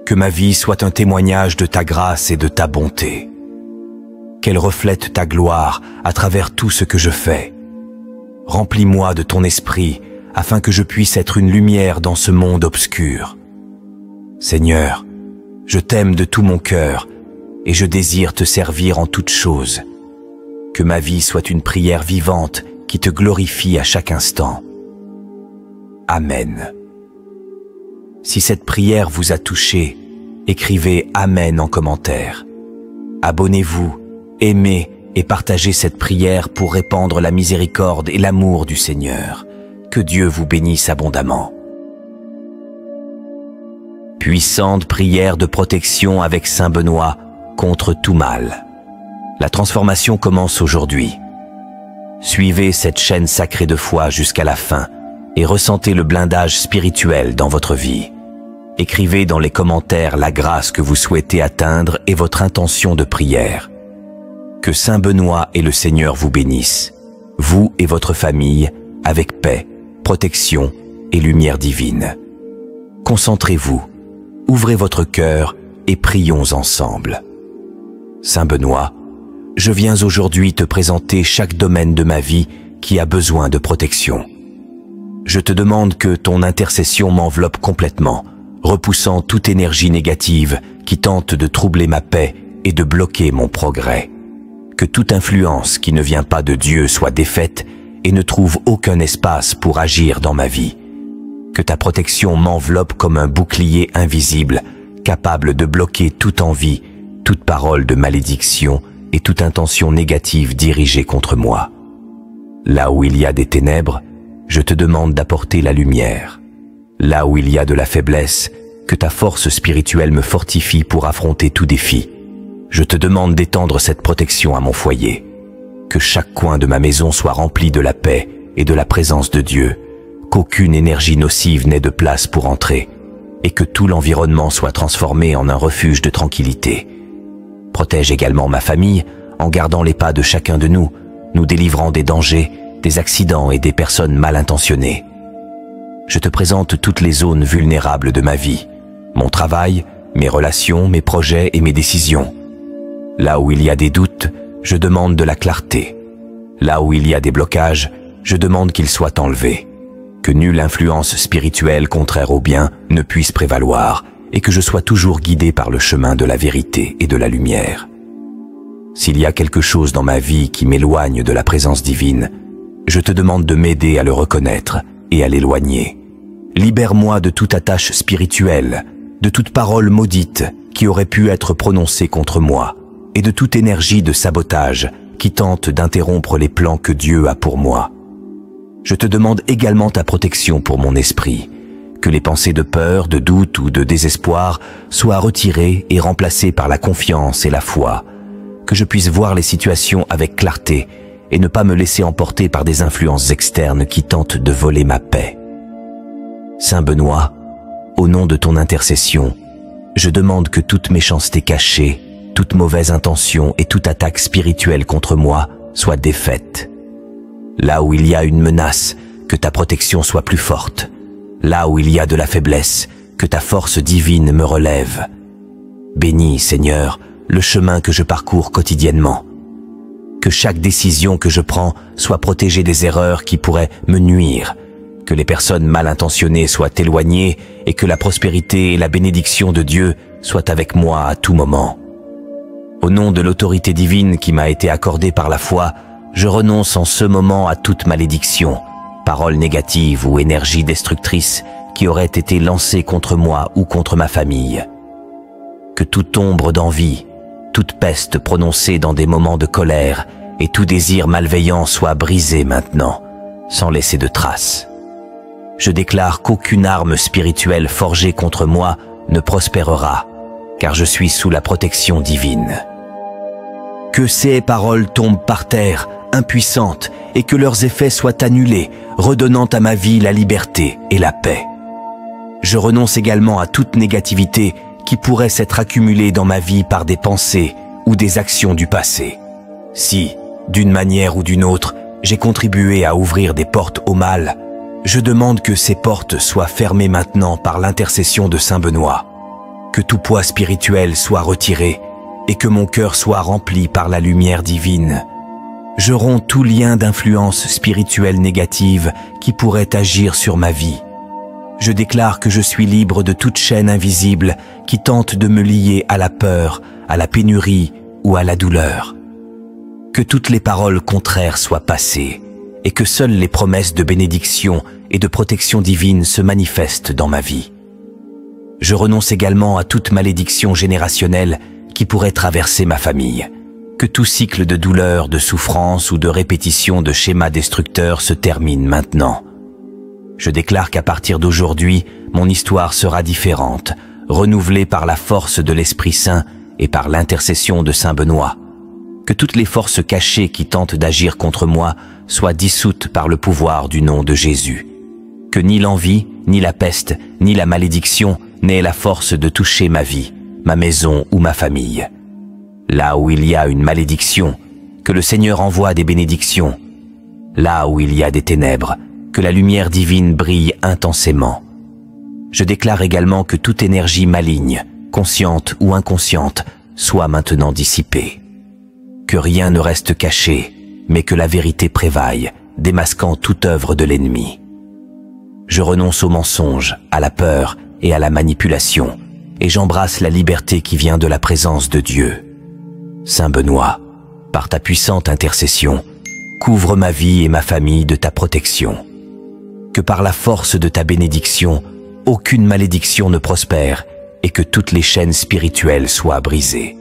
Que ma vie soit un témoignage de ta grâce et de ta bonté. Qu'elle reflète ta gloire à travers tout ce que je fais. Remplis-moi de ton esprit afin que je puisse être une lumière dans ce monde obscur. Seigneur, je t'aime de tout mon cœur et je désire te servir en toutes choses. Que ma vie soit une prière vivante qui te glorifie à chaque instant. Amen. Si cette prière vous a touché, écrivez Amen en commentaire. Abonnez-vous, aimez et partagez cette prière pour répandre la miséricorde et l'amour du Seigneur. Que Dieu vous bénisse abondamment. Puissante prière de protection avec Saint Benoît, contre tout mal. La transformation commence aujourd'hui. Suivez cette chaîne sacrée de foi jusqu'à la fin et ressentez le blindage spirituel dans votre vie. Écrivez dans les commentaires la grâce que vous souhaitez atteindre et votre intention de prière. Que Saint Benoît et le Seigneur vous bénissent, vous et votre famille, avec paix, protection et lumière divine. Concentrez-vous, ouvrez votre cœur et prions ensemble. Saint Benoît, je viens aujourd'hui te présenter chaque domaine de ma vie qui a besoin de protection. Je te demande que ton intercession m'enveloppe complètement, repoussant toute énergie négative qui tente de troubler ma paix et de bloquer mon progrès. Que toute influence qui ne vient pas de Dieu soit défaite et ne trouve aucun espace pour agir dans ma vie. Que ta protection m'enveloppe comme un bouclier invisible, capable de bloquer toute envie, toute parole de malédiction et toute intention négative dirigée contre moi. Là où il y a des ténèbres, je te demande d'apporter la lumière. Là où il y a de la faiblesse, que ta force spirituelle me fortifie pour affronter tout défi. Je te demande d'étendre cette protection à mon foyer. Que chaque coin de ma maison soit rempli de la paix et de la présence de Dieu, qu'aucune énergie nocive n'ait de place pour entrer, et que tout l'environnement soit transformé en un refuge de tranquillité. Protège également ma famille en gardant les pas de chacun de nous, nous délivrant des dangers, des accidents et des personnes mal intentionnées. Je te présente toutes les zones vulnérables de ma vie, mon travail, mes relations, mes projets et mes décisions. Là où il y a des doutes, je demande de la clarté. Là où il y a des blocages, je demande qu'ils soient enlevés. Que nulle influence spirituelle contraire au bien ne puisse prévaloir et que je sois toujours guidé par le chemin de la vérité et de la lumière. S'il y a quelque chose dans ma vie qui m'éloigne de la présence divine, je te demande de m'aider à le reconnaître et à l'éloigner. Libère-moi de toute attache spirituelle, de toute parole maudite qui aurait pu être prononcée contre moi, et de toute énergie de sabotage qui tente d'interrompre les plans que Dieu a pour moi. Je te demande également ta protection pour mon esprit, que les pensées de peur, de doute ou de désespoir soient retirées et remplacées par la confiance et la foi, que je puisse voir les situations avec clarté et ne pas me laisser emporter par des influences externes qui tentent de voler ma paix. Saint Benoît, au nom de ton intercession, je demande que toute méchanceté cachée, toute mauvaise intention et toute attaque spirituelle contre moi soit défaite. Là où il y a une menace, que ta protection soit plus forte. Là où il y a de la faiblesse, que ta force divine me relève. Bénis, Seigneur, le chemin que je parcours quotidiennement. Que chaque décision que je prends soit protégée des erreurs qui pourraient me nuire. Que les personnes mal intentionnées soient éloignées et que la prospérité et la bénédiction de Dieu soient avec moi à tout moment. Au nom de l'autorité divine qui m'a été accordée par la foi, je renonce en ce moment à toute malédiction, parole négative ou énergie destructrice qui aurait été lancée contre moi ou contre ma famille. Que toute ombre d'envie, toute peste prononcée dans des moments de colère et tout désir malveillant soit brisé maintenant, sans laisser de traces. Je déclare qu'aucune arme spirituelle forgée contre moi ne prospérera, car je suis sous la protection divine. Que ces paroles tombent par terre, impuissantes, et que leurs effets soient annulés, redonnant à ma vie la liberté et la paix. Je renonce également à toute négativité qui pourrait s'être accumulée dans ma vie par des pensées ou des actions du passé. Si, d'une manière ou d'une autre, j'ai contribué à ouvrir des portes au mal, je demande que ces portes soient fermées maintenant par l'intercession de Saint Benoît, que tout poids spirituel soit retiré et que mon cœur soit rempli par la lumière divine. Je romps tout lien d'influence spirituelle négative qui pourrait agir sur ma vie. Je déclare que je suis libre de toute chaîne invisible qui tente de me lier à la peur, à la pénurie ou à la douleur. Que toutes les paroles contraires soient passées et que seules les promesses de bénédiction et de protection divine se manifestent dans ma vie. Je renonce également à toute malédiction générationnelle qui pourrait traverser ma famille. Que tout cycle de douleur, de souffrance ou de répétition de schémas destructeurs se termine maintenant. Je déclare qu'à partir d'aujourd'hui, mon histoire sera différente, renouvelée par la force de l'Esprit Saint et par l'intercession de Saint Benoît, que toutes les forces cachées qui tentent d'agir contre moi soient dissoutes par le pouvoir du nom de Jésus. Que ni l'envie, ni la peste, ni la malédiction n'aient la force de toucher ma vie, ma maison ou ma famille. Là où il y a une malédiction, que le Seigneur envoie des bénédictions. Là où il y a des ténèbres, que la lumière divine brille intensément. Je déclare également que toute énergie maligne, consciente ou inconsciente, soit maintenant dissipée. Que rien ne reste caché, mais que la vérité prévaille, démasquant toute œuvre de l'ennemi. Je renonce au mensonge, à la peur et à la manipulation, et j'embrasse la liberté qui vient de la présence de Dieu. Saint Benoît, par ta puissante intercession, couvre ma vie et ma famille de ta protection. Que par la force de ta bénédiction, aucune malédiction ne prospère et que toutes les chaînes spirituelles soient brisées.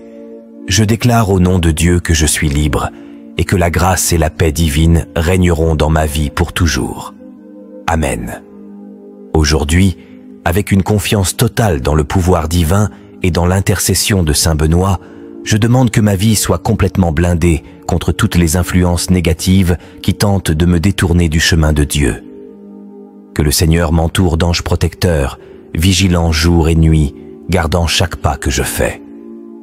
Je déclare au nom de Dieu que je suis libre et que la grâce et la paix divine régneront dans ma vie pour toujours. Amen. Aujourd'hui, avec une confiance totale dans le pouvoir divin et dans l'intercession de Saint Benoît, je demande que ma vie soit complètement blindée contre toutes les influences négatives qui tentent de me détourner du chemin de Dieu. Que le Seigneur m'entoure d'anges protecteurs, vigilants jour et nuit, gardant chaque pas que je fais.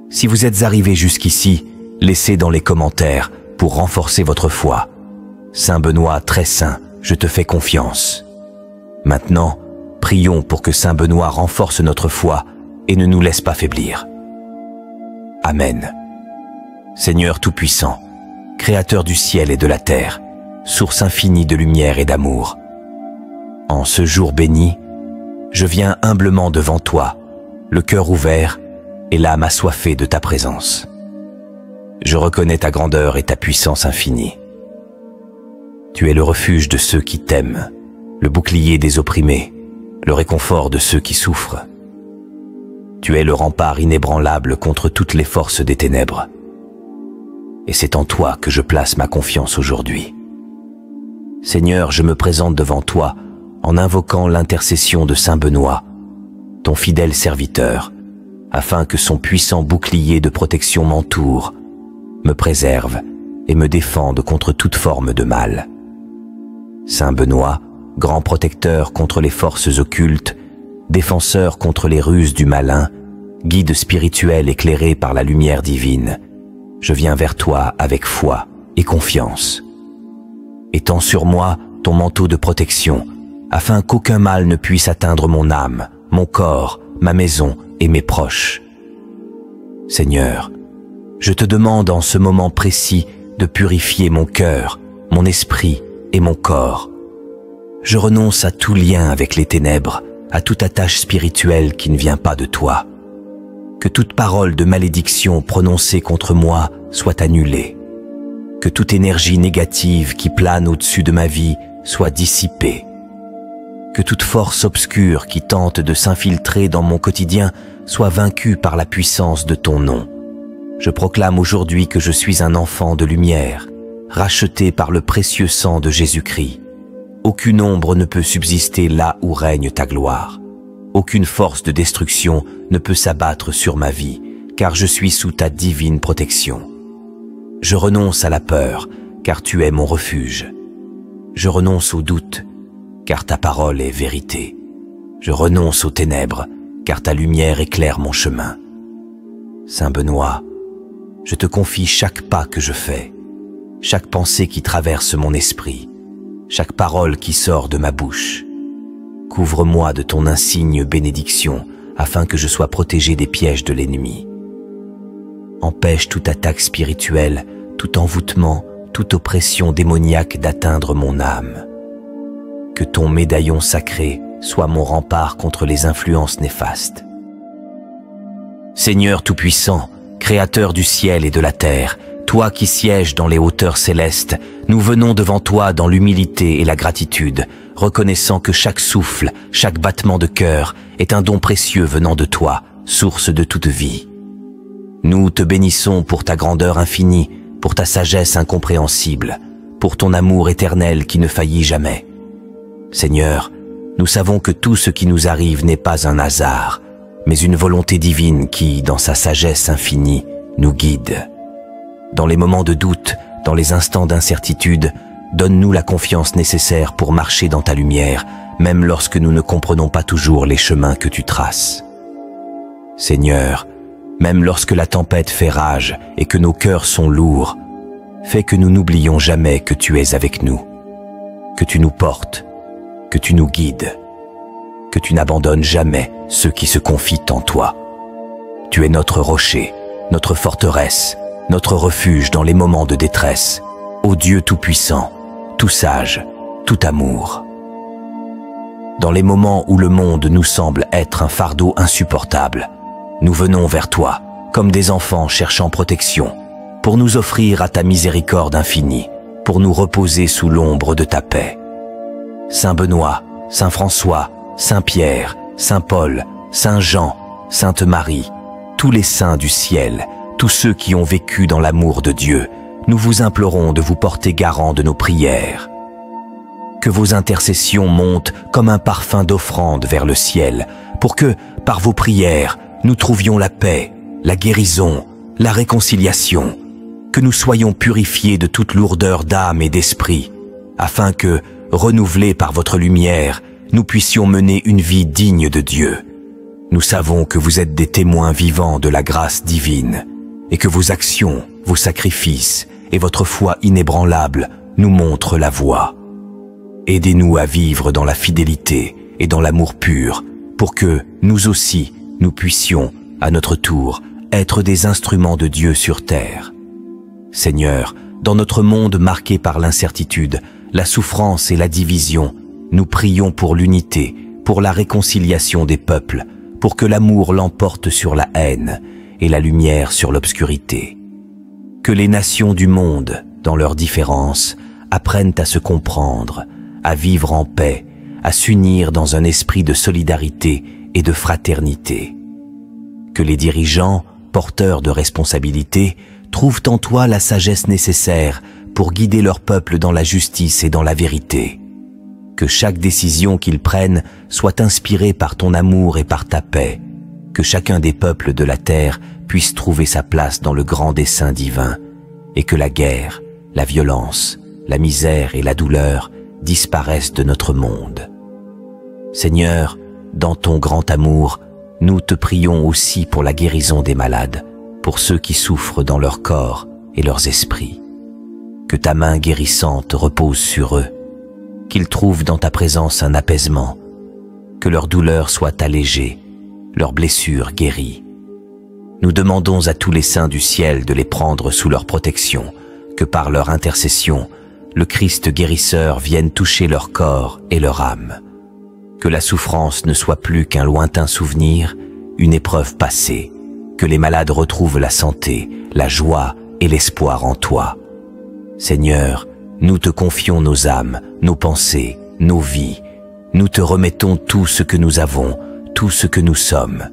Si vous êtes arrivés jusqu'ici, laissez dans les commentaires pour renforcer votre foi. Saint Benoît très saint, je te fais confiance. Maintenant, prions pour que Saint Benoît renforce notre foi et ne nous laisse pas faiblir. Amen. Seigneur Tout-Puissant, Créateur du ciel et de la terre, source infinie de lumière et d'amour, en ce jour béni, je viens humblement devant toi, le cœur ouvert et l'âme assoiffée de ta présence. Je reconnais ta grandeur et ta puissance infinie. Tu es le refuge de ceux qui t'aiment, le bouclier des opprimés, le réconfort de ceux qui souffrent. Tu es le rempart inébranlable contre toutes les forces des ténèbres. Et c'est en toi que je place ma confiance aujourd'hui. Seigneur, je me présente devant toi en invoquant l'intercession de Saint Benoît, ton fidèle serviteur, afin que son puissant bouclier de protection m'entoure, me préserve et me défende contre toute forme de mal. Saint Benoît, grand protecteur contre les forces occultes, défenseur contre les ruses du malin, guide spirituel éclairé par la lumière divine, je viens vers toi avec foi et confiance. Étends sur moi ton manteau de protection, afin qu'aucun mal ne puisse atteindre mon âme, mon corps, ma maison et mes proches. Seigneur, je te demande en ce moment précis de purifier mon cœur, mon esprit et mon corps. Je renonce à tout lien avec les ténèbres, à toute attache spirituelle qui ne vient pas de toi. Que toute parole de malédiction prononcée contre moi soit annulée. Que toute énergie négative qui plane au-dessus de ma vie soit dissipée. Que toute force obscure qui tente de s'infiltrer dans mon quotidien soit vaincue par la puissance de ton nom. Je proclame aujourd'hui que je suis un enfant de lumière, racheté par le précieux sang de Jésus-Christ. Aucune ombre ne peut subsister là où règne ta gloire. Aucune force de destruction ne peut s'abattre sur ma vie, car je suis sous ta divine protection. Je renonce à la peur, car tu es mon refuge. Je renonce au doute, car ta parole est vérité. Je renonce aux ténèbres, car ta lumière éclaire mon chemin. Saint Benoît, je te confie chaque pas que je fais, chaque pensée qui traverse mon esprit, chaque parole qui sort de ma bouche. Couvre-moi de ton insigne bénédiction, afin que je sois protégé des pièges de l'ennemi. Empêche toute attaque spirituelle, tout envoûtement, toute oppression démoniaque d'atteindre mon âme. Que ton médaillon sacré soit mon rempart contre les influences néfastes. Seigneur Tout-Puissant, Créateur du ciel et de la terre, toi qui sièges dans les hauteurs célestes, nous venons devant toi dans l'humilité et la gratitude, reconnaissant que chaque souffle, chaque battement de cœur est un don précieux venant de toi, source de toute vie. Nous te bénissons pour ta grandeur infinie, pour ta sagesse incompréhensible, pour ton amour éternel qui ne faillit jamais. Seigneur, nous savons que tout ce qui nous arrive n'est pas un hasard, mais une volonté divine qui, dans sa sagesse infinie, nous guide. Dans les moments de doute, dans les instants d'incertitude, donne-nous la confiance nécessaire pour marcher dans ta lumière, même lorsque nous ne comprenons pas toujours les chemins que tu traces. Seigneur, même lorsque la tempête fait rage et que nos cœurs sont lourds, fais que nous n'oublions jamais que tu es avec nous, que tu nous portes, que tu nous guides, que tu n'abandonnes jamais ceux qui se confient en toi. Tu es notre rocher, notre forteresse, notre refuge dans les moments de détresse, ô Dieu tout-puissant, tout sage, tout amour. Dans les moments où le monde nous semble être un fardeau insupportable, nous venons vers toi, comme des enfants cherchant protection, pour nous offrir à ta miséricorde infinie, pour nous reposer sous l'ombre de ta paix. Saint Benoît, Saint François, Saint Pierre, Saint Paul, Saint Jean, Sainte Marie, tous les saints du ciel, tous ceux qui ont vécu dans l'amour de Dieu, nous vous implorons de vous porter garant de nos prières. Que vos intercessions montent comme un parfum d'offrande vers le ciel, pour que, par vos prières, nous trouvions la paix, la guérison, la réconciliation, que nous soyons purifiés de toute lourdeur d'âme et d'esprit, afin que, renouvelés par votre lumière, nous puissions mener une vie digne de Dieu. Nous savons que vous êtes des témoins vivants de la grâce divine, et que vos actions, vos sacrifices et votre foi inébranlable nous montrent la voie. Aidez-nous à vivre dans la fidélité et dans l'amour pur, pour que, nous aussi, nous puissions, à notre tour, être des instruments de Dieu sur terre. Seigneur, dans notre monde marqué par l'incertitude, la souffrance et la division, nous prions pour l'unité, pour la réconciliation des peuples, pour que l'amour l'emporte sur la haine et la lumière sur l'obscurité. Que les nations du monde, dans leurs différences, apprennent à se comprendre, à vivre en paix, à s'unir dans un esprit de solidarité et de fraternité. Que les dirigeants, porteurs de responsabilités, trouvent en toi la sagesse nécessaire pour guider leur peuple dans la justice et dans la vérité. Que chaque décision qu'ils prennent soit inspirée par ton amour et par ta paix. Que chacun des peuples de la terre puisse trouver sa place dans le grand dessein divin, et que la guerre, la violence, la misère et la douleur disparaissent de notre monde. Seigneur, dans ton grand amour, nous te prions aussi pour la guérison des malades, pour ceux qui souffrent dans leur corps et leurs esprits. Que ta main guérissante repose sur eux, qu'ils trouvent dans ta présence un apaisement, que leurs douleurs soient allégées, leurs blessures guéries. Nous demandons à tous les saints du ciel de les prendre sous leur protection, que par leur intercession, le Christ guérisseur vienne toucher leur corps et leur âme. Que la souffrance ne soit plus qu'un lointain souvenir, une épreuve passée, que les malades retrouvent la santé, la joie et l'espoir en toi. Seigneur, nous te confions nos âmes, nos pensées, nos vies. Nous te remettons tout ce que nous avons, tout ce que nous sommes.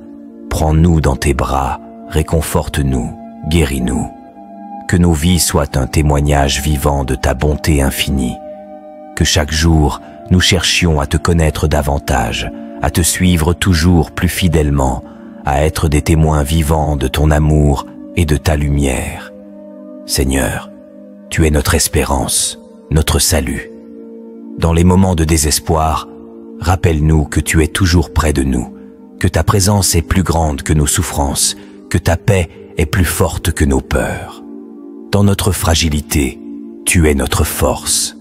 Prends-nous dans tes bras, réconforte-nous, guéris-nous. Que nos vies soient un témoignage vivant de ta bonté infinie. Que chaque jour, nous cherchions à te connaître davantage, à te suivre toujours plus fidèlement, à être des témoins vivants de ton amour et de ta lumière. Seigneur, tu es notre espérance, notre salut. Dans les moments de désespoir, rappelle-nous que tu es toujours près de nous, que ta présence est plus grande que nos souffrances, que ta paix est plus forte que nos peurs. Dans notre fragilité, tu es notre force.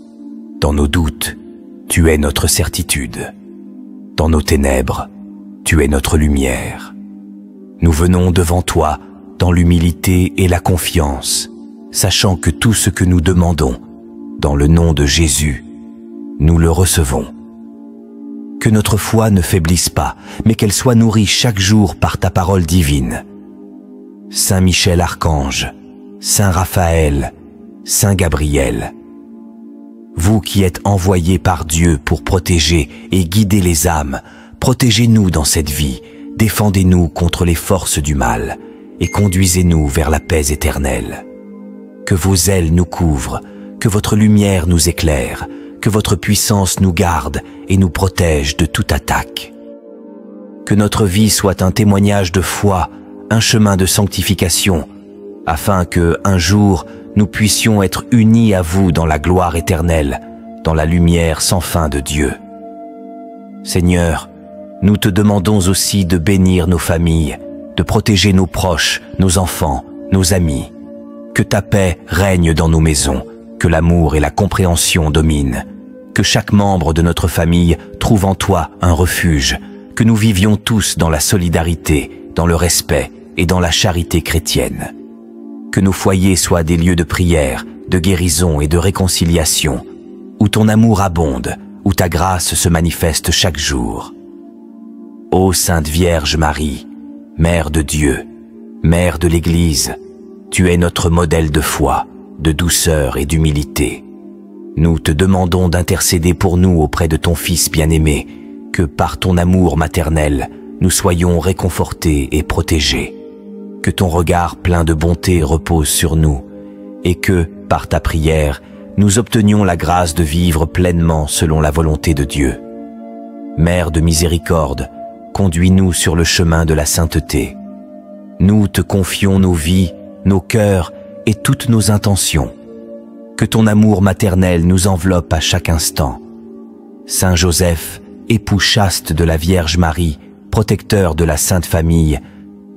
Dans nos doutes, tu es notre certitude. Dans nos ténèbres, tu es notre lumière. Nous venons devant toi dans l'humilité et la confiance, sachant que tout ce que nous demandons, dans le nom de Jésus, nous le recevons. Que notre foi ne faiblisse pas, mais qu'elle soit nourrie chaque jour par ta parole divine. Saint Michel Archange, Saint Raphaël, Saint Gabriel, vous qui êtes envoyés par Dieu pour protéger et guider les âmes, protégez-nous dans cette vie, défendez-nous contre les forces du mal et conduisez-nous vers la paix éternelle. Que vos ailes nous couvrent, que votre lumière nous éclaire, que votre puissance nous garde et nous protège de toute attaque. Que notre vie soit un témoignage de foi, un chemin de sanctification, afin que, un jour, nous puissions être unis à vous dans la gloire éternelle, dans la lumière sans fin de Dieu. Seigneur, nous te demandons aussi de bénir nos familles, de protéger nos proches, nos enfants, nos amis. Que ta paix règne dans nos maisons, que l'amour et la compréhension dominent, que chaque membre de notre famille trouve en toi un refuge, que nous vivions tous dans la solidarité, dans le respect et dans la charité chrétienne. Que nos foyers soient des lieux de prière, de guérison et de réconciliation, où ton amour abonde, où ta grâce se manifeste chaque jour. Ô Sainte Vierge Marie, Mère de Dieu, Mère de l'Église, tu es notre modèle de foi, de douceur et d'humilité. Nous te demandons d'intercéder pour nous auprès de ton Fils bien-aimé, que par ton amour maternel, nous soyons réconfortés et protégés. Que ton regard plein de bonté repose sur nous, et que, par ta prière, nous obtenions la grâce de vivre pleinement selon la volonté de Dieu. Mère de miséricorde, conduis-nous sur le chemin de la sainteté. Nous te confions nos vies, nos cœurs et toutes nos intentions. Que ton amour maternel nous enveloppe à chaque instant. Saint Joseph, époux chaste de la Vierge Marie, protecteur de la Sainte Famille,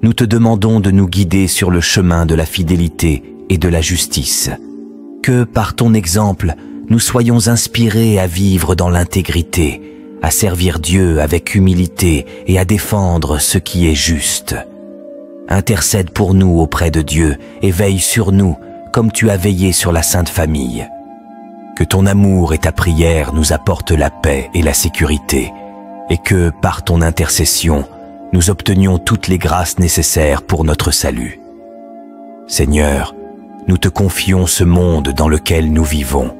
nous te demandons de nous guider sur le chemin de la fidélité et de la justice. Que, par ton exemple, nous soyons inspirés à vivre dans l'intégrité, à servir Dieu avec humilité et à défendre ce qui est juste. Intercède pour nous auprès de Dieu et veille sur nous comme tu as veillé sur la Sainte Famille. Que ton amour et ta prière nous apportent la paix et la sécurité, et que, par ton intercession, nous obtenions toutes les grâces nécessaires pour notre salut. Seigneur, nous te confions ce monde dans lequel nous vivons.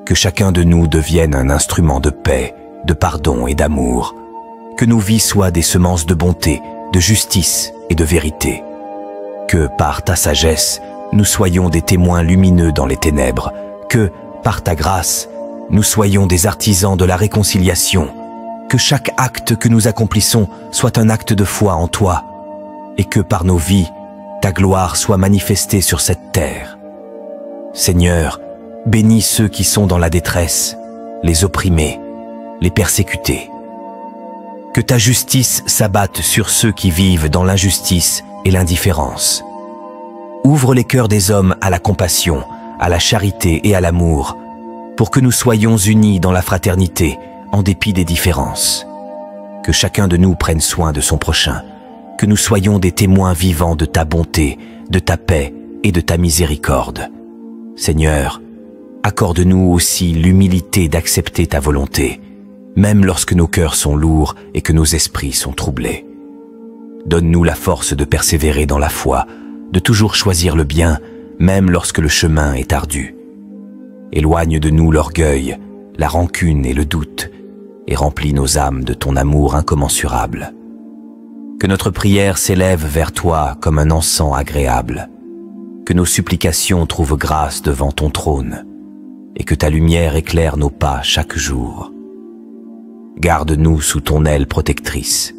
Que chacun de nous devienne un instrument de paix, de pardon et d'amour. Que nos vies soient des semences de bonté, de justice et de vérité. Que, par ta sagesse, nous soyons des témoins lumineux dans les ténèbres. Que, par ta grâce, nous soyons des artisans de la réconciliation. Que chaque acte que nous accomplissons soit un acte de foi en toi. Et que, par nos vies, ta gloire soit manifestée sur cette terre. Seigneur, bénis ceux qui sont dans la détresse, les opprimés, les persécutés. Que ta justice s'abatte sur ceux qui vivent dans l'injustice et l'indifférence. Ouvre les cœurs des hommes à la compassion, à la charité et à l'amour, pour que nous soyons unis dans la fraternité, en dépit des différences. Que chacun de nous prenne soin de son prochain, que nous soyons des témoins vivants de ta bonté, de ta paix et de ta miséricorde. Seigneur, accorde-nous aussi l'humilité d'accepter ta volonté, même lorsque nos cœurs sont lourds et que nos esprits sont troublés. Donne-nous la force de persévérer dans la foi, de toujours choisir le bien, même lorsque le chemin est ardu. Éloigne de nous l'orgueil, la rancune et le doute, et remplis nos âmes de ton amour incommensurable. Que notre prière s'élève vers toi comme un encens agréable, que nos supplications trouvent grâce devant ton trône, et que ta lumière éclaire nos pas chaque jour. Garde-nous sous ton aile protectrice,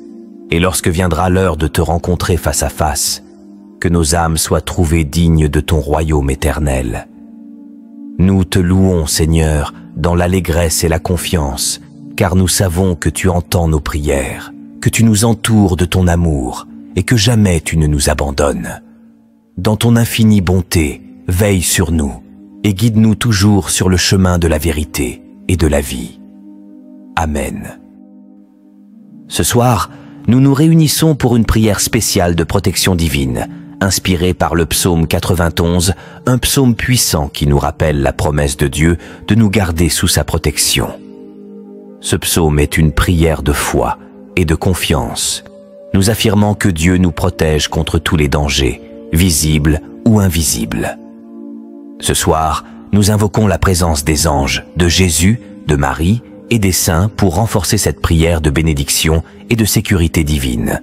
et lorsque viendra l'heure de te rencontrer face à face, que nos âmes soient trouvées dignes de ton royaume éternel. Nous te louons, Seigneur, dans l'allégresse et la confiance, car nous savons que tu entends nos prières, que tu nous entoures de ton amour, et que jamais tu ne nous abandonnes. Dans ton infinie bonté, veille sur nous, et guide-nous toujours sur le chemin de la vérité et de la vie. Amen. Ce soir, nous nous réunissons pour une prière spéciale de protection divine, inspirée par le psaume 91, un psaume puissant qui nous rappelle la promesse de Dieu de nous garder sous sa protection. Ce psaume est une prière de foi et de confiance, nous affirmant que Dieu nous protège contre tous les dangers, visibles ou invisibles. Ce soir, nous invoquons la présence des anges, de Jésus, de Marie et des saints pour renforcer cette prière de bénédiction et de sécurité divine.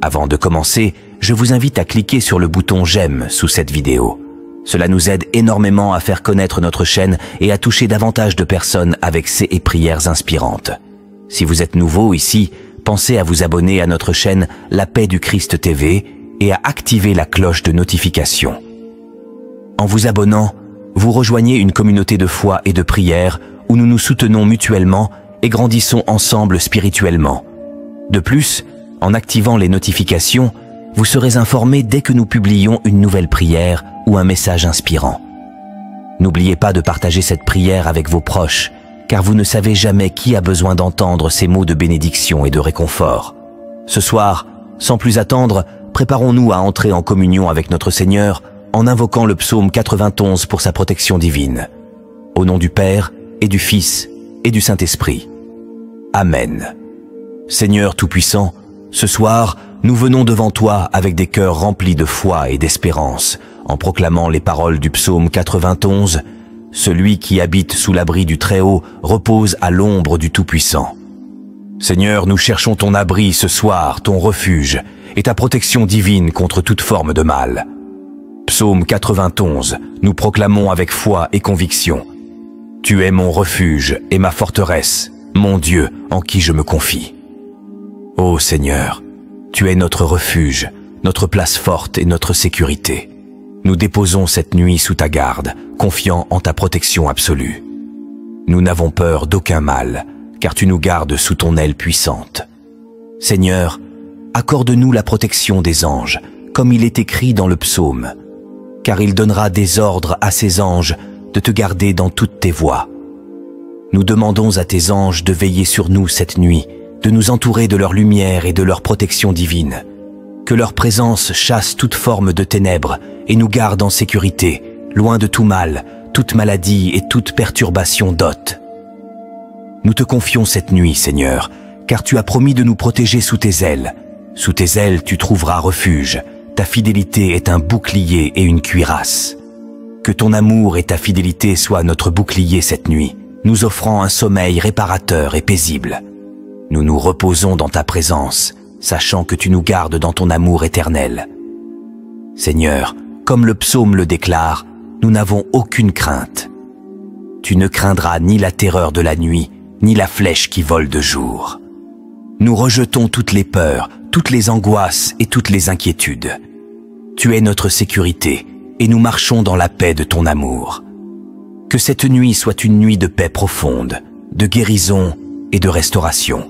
Avant de commencer, je vous invite à cliquer sur le bouton « J'aime » sous cette vidéo. Cela nous aide énormément à faire connaître notre chaîne et à toucher davantage de personnes avec ces prières inspirantes. Si vous êtes nouveau ici, pensez à vous abonner à notre chaîne La Paix du Christ TV et à activer la cloche de notification. En vous abonnant, vous rejoignez une communauté de foi et de prière où nous nous soutenons mutuellement et grandissons ensemble spirituellement. De plus, en activant les notifications, vous serez informés dès que nous publions une nouvelle prière ou un message inspirant. N'oubliez pas de partager cette prière avec vos proches, car vous ne savez jamais qui a besoin d'entendre ces mots de bénédiction et de réconfort. Ce soir, sans plus attendre, préparons-nous à entrer en communion avec notre Seigneur en invoquant le psaume 91 pour sa protection divine. Au nom du Père, et du Fils, et du Saint-Esprit. Amen. Seigneur Tout-Puissant, ce soir, nous venons devant toi avec des cœurs remplis de foi et d'espérance, en proclamant les paroles du psaume 91, « Celui qui habite sous l'abri du Très-Haut repose à l'ombre du Tout-Puissant ». Seigneur, nous cherchons ton abri ce soir, ton refuge, et ta protection divine contre toute forme de mal. Psaume 91, nous proclamons avec foi et conviction. Tu es mon refuge et ma forteresse, mon Dieu en qui je me confie. Ô Seigneur, tu es notre refuge, notre place forte et notre sécurité. Nous déposons cette nuit sous ta garde, confiants en ta protection absolue. Nous n'avons peur d'aucun mal, car tu nous gardes sous ton aile puissante. Seigneur, accorde-nous la protection des anges, comme il est écrit dans le psaume, car il donnera des ordres à ses anges de te garder dans toutes tes voies. Nous demandons à tes anges de veiller sur nous cette nuit, de nous entourer de leur lumière et de leur protection divine. Que leur présence chasse toute forme de ténèbres et nous garde en sécurité, loin de tout mal, toute maladie et toute perturbation d'hôte. Nous te confions cette nuit, Seigneur, car tu as promis de nous protéger sous tes ailes. Sous tes ailes, tu trouveras refuge. Ta fidélité est un bouclier et une cuirasse. Que ton amour et ta fidélité soient notre bouclier cette nuit, nous offrant un sommeil réparateur et paisible. Nous nous reposons dans ta présence, sachant que tu nous gardes dans ton amour éternel. Seigneur, comme le psaume le déclare, nous n'avons aucune crainte. Tu ne craindras ni la terreur de la nuit, ni la flèche qui vole de jour. Nous rejetons toutes les peurs, toutes les angoisses et toutes les inquiétudes. Tu es notre sécurité, et nous marchons dans la paix de ton amour. Que cette nuit soit une nuit de paix profonde, de guérison et de restauration.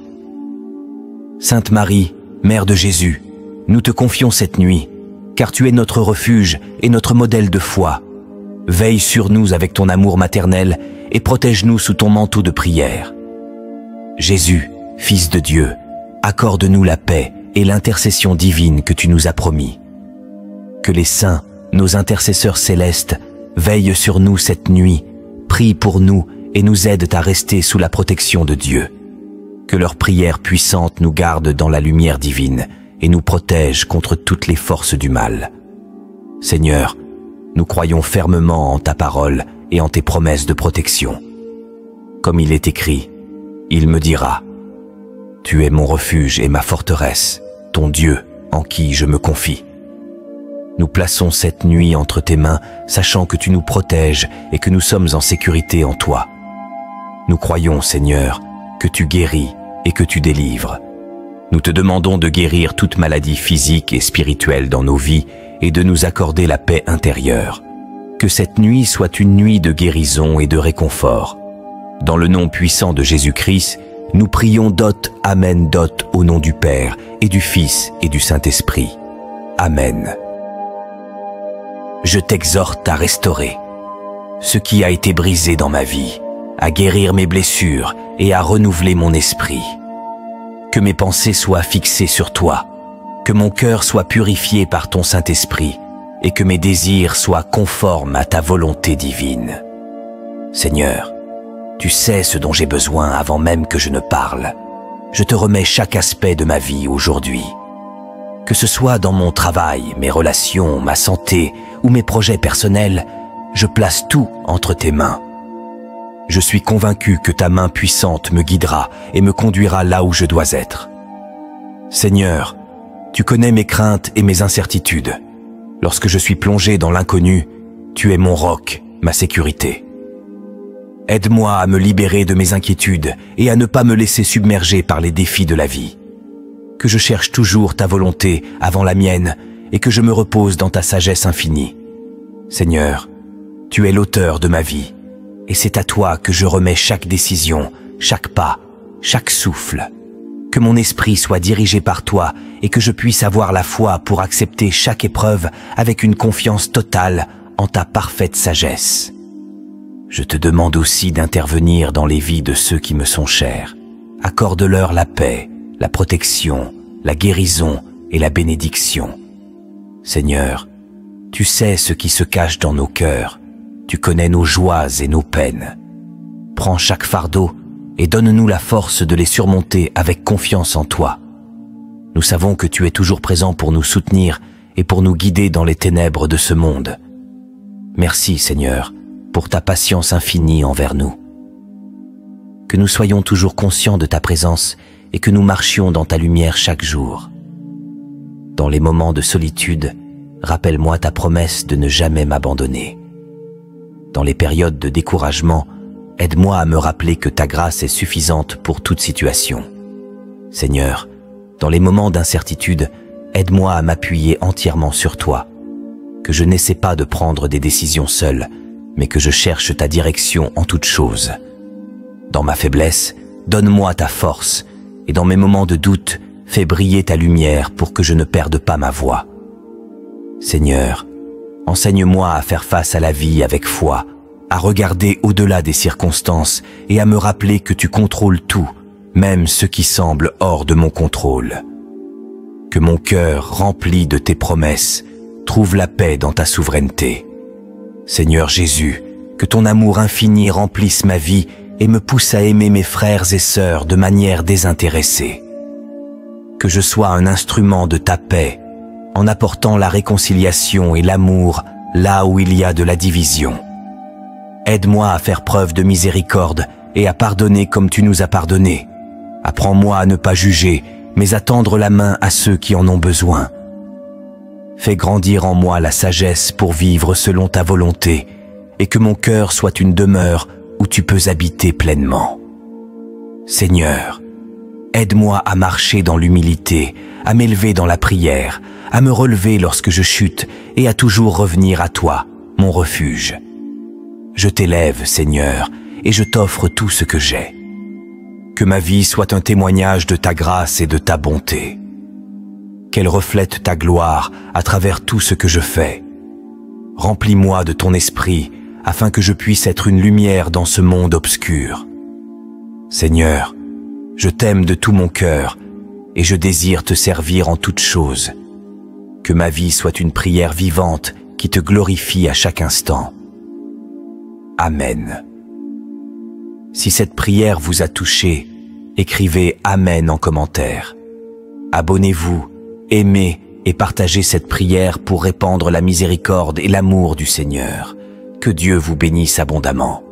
Sainte Marie, Mère de Jésus, nous te confions cette nuit, car tu es notre refuge et notre modèle de foi. Veille sur nous avec ton amour maternel et protège-nous sous ton manteau de prière. Jésus, Fils de Dieu, accorde-nous la paix et l'intercession divine que tu nous as promis. Que les saints, nos intercesseurs célestes, veillent sur nous cette nuit, prient pour nous et nous aident à rester sous la protection de Dieu. Que leurs prières puissantes nous gardent dans la lumière divine et nous protègent contre toutes les forces du mal. Seigneur, nous croyons fermement en ta parole et en tes promesses de protection. Comme il est écrit, il me dira, « Tu es mon refuge et ma forteresse, ton Dieu en qui je me confie. » Nous plaçons cette nuit entre tes mains, sachant que tu nous protèges et que nous sommes en sécurité en toi. Nous croyons, Seigneur, que tu guéris et que tu délivres. Nous te demandons de guérir toute maladie physique et spirituelle dans nos vies et de nous accorder la paix intérieure. Que cette nuit soit une nuit de guérison et de réconfort. Dans le nom puissant de Jésus-Christ, nous prions dot, Amen, dot, au nom du Père et du Fils et du Saint-Esprit. Amen. Je t'exhorte à restaurer ce qui a été brisé dans ma vie, à guérir mes blessures et à renouveler mon esprit. Que mes pensées soient fixées sur toi, que mon cœur soit purifié par ton Saint-Esprit et que mes désirs soient conformes à ta volonté divine. Seigneur, tu sais ce dont j'ai besoin avant même que je ne parle. Je te remets chaque aspect de ma vie aujourd'hui. Que ce soit dans mon travail, mes relations, ma santé ou mes projets personnels, je place tout entre tes mains. Je suis convaincu que ta main puissante me guidera et me conduira là où je dois être. Seigneur, tu connais mes craintes et mes incertitudes. Lorsque je suis plongé dans l'inconnu, tu es mon roc, ma sécurité. Aide-moi à me libérer de mes inquiétudes et à ne pas me laisser submerger par les défis de la vie. que je cherche toujours ta volonté avant la mienne et que je me repose dans ta sagesse infinie. Seigneur, tu es l'auteur de ma vie, et c'est à toi que je remets chaque décision, chaque pas, chaque souffle. Que mon esprit soit dirigé par toi et que je puisse avoir la foi pour accepter chaque épreuve avec une confiance totale en ta parfaite sagesse. Je te demande aussi d'intervenir dans les vies de ceux qui me sont chers. Accorde-leur la paix, la protection, la guérison et la bénédiction. Seigneur, tu sais ce qui se cache dans nos cœurs. Tu connais nos joies et nos peines. Prends chaque fardeau et donne-nous la force de les surmonter avec confiance en toi. Nous savons que tu es toujours présent pour nous soutenir et pour nous guider dans les ténèbres de ce monde. Merci, Seigneur, pour ta patience infinie envers nous. Que nous soyons toujours conscients de ta présence et que nous marchions dans ta lumière chaque jour. Dans les moments de solitude, rappelle-moi ta promesse de ne jamais m'abandonner. Dans les périodes de découragement, aide-moi à me rappeler que ta grâce est suffisante pour toute situation. Seigneur, dans les moments d'incertitude, aide-moi à m'appuyer entièrement sur toi, que je n'essaie pas de prendre des décisions seul, mais que je cherche ta direction en toutes choses. Dans ma faiblesse, donne-moi ta force, et dans mes moments de doute, fais briller ta lumière pour que je ne perde pas ma voie. Seigneur, enseigne-moi à faire face à la vie avec foi, à regarder au-delà des circonstances et à me rappeler que tu contrôles tout, même ce qui semble hors de mon contrôle. Que mon cœur, rempli de tes promesses, trouve la paix dans ta souveraineté. Seigneur Jésus, que ton amour infini remplisse ma vie et me pousse à aimer mes frères et sœurs de manière désintéressée. Que je sois un instrument de ta paix, en apportant la réconciliation et l'amour là où il y a de la division. Aide-moi à faire preuve de miséricorde et à pardonner comme tu nous as pardonné. Apprends-moi à ne pas juger, mais à tendre la main à ceux qui en ont besoin. Fais grandir en moi la sagesse pour vivre selon ta volonté et que mon cœur soit une demeure où tu peux habiter pleinement. Seigneur, aide-moi à marcher dans l'humilité, à m'élever dans la prière, à me relever lorsque je chute et à toujours revenir à toi, mon refuge. Je t'élève, Seigneur, et je t'offre tout ce que j'ai. Que ma vie soit un témoignage de ta grâce et de ta bonté. Qu'elle reflète ta gloire à travers tout ce que je fais. Remplis-moi de ton esprit, afin que je puisse être une lumière dans ce monde obscur. Seigneur, je t'aime de tout mon cœur, et je désire te servir en toutes choses. Que ma vie soit une prière vivante qui te glorifie à chaque instant. Amen. Si cette prière vous a touché, écrivez Amen en commentaire. Abonnez-vous, aimez et partagez cette prière pour répandre la miséricorde et l'amour du Seigneur. Que Dieu vous bénisse abondamment.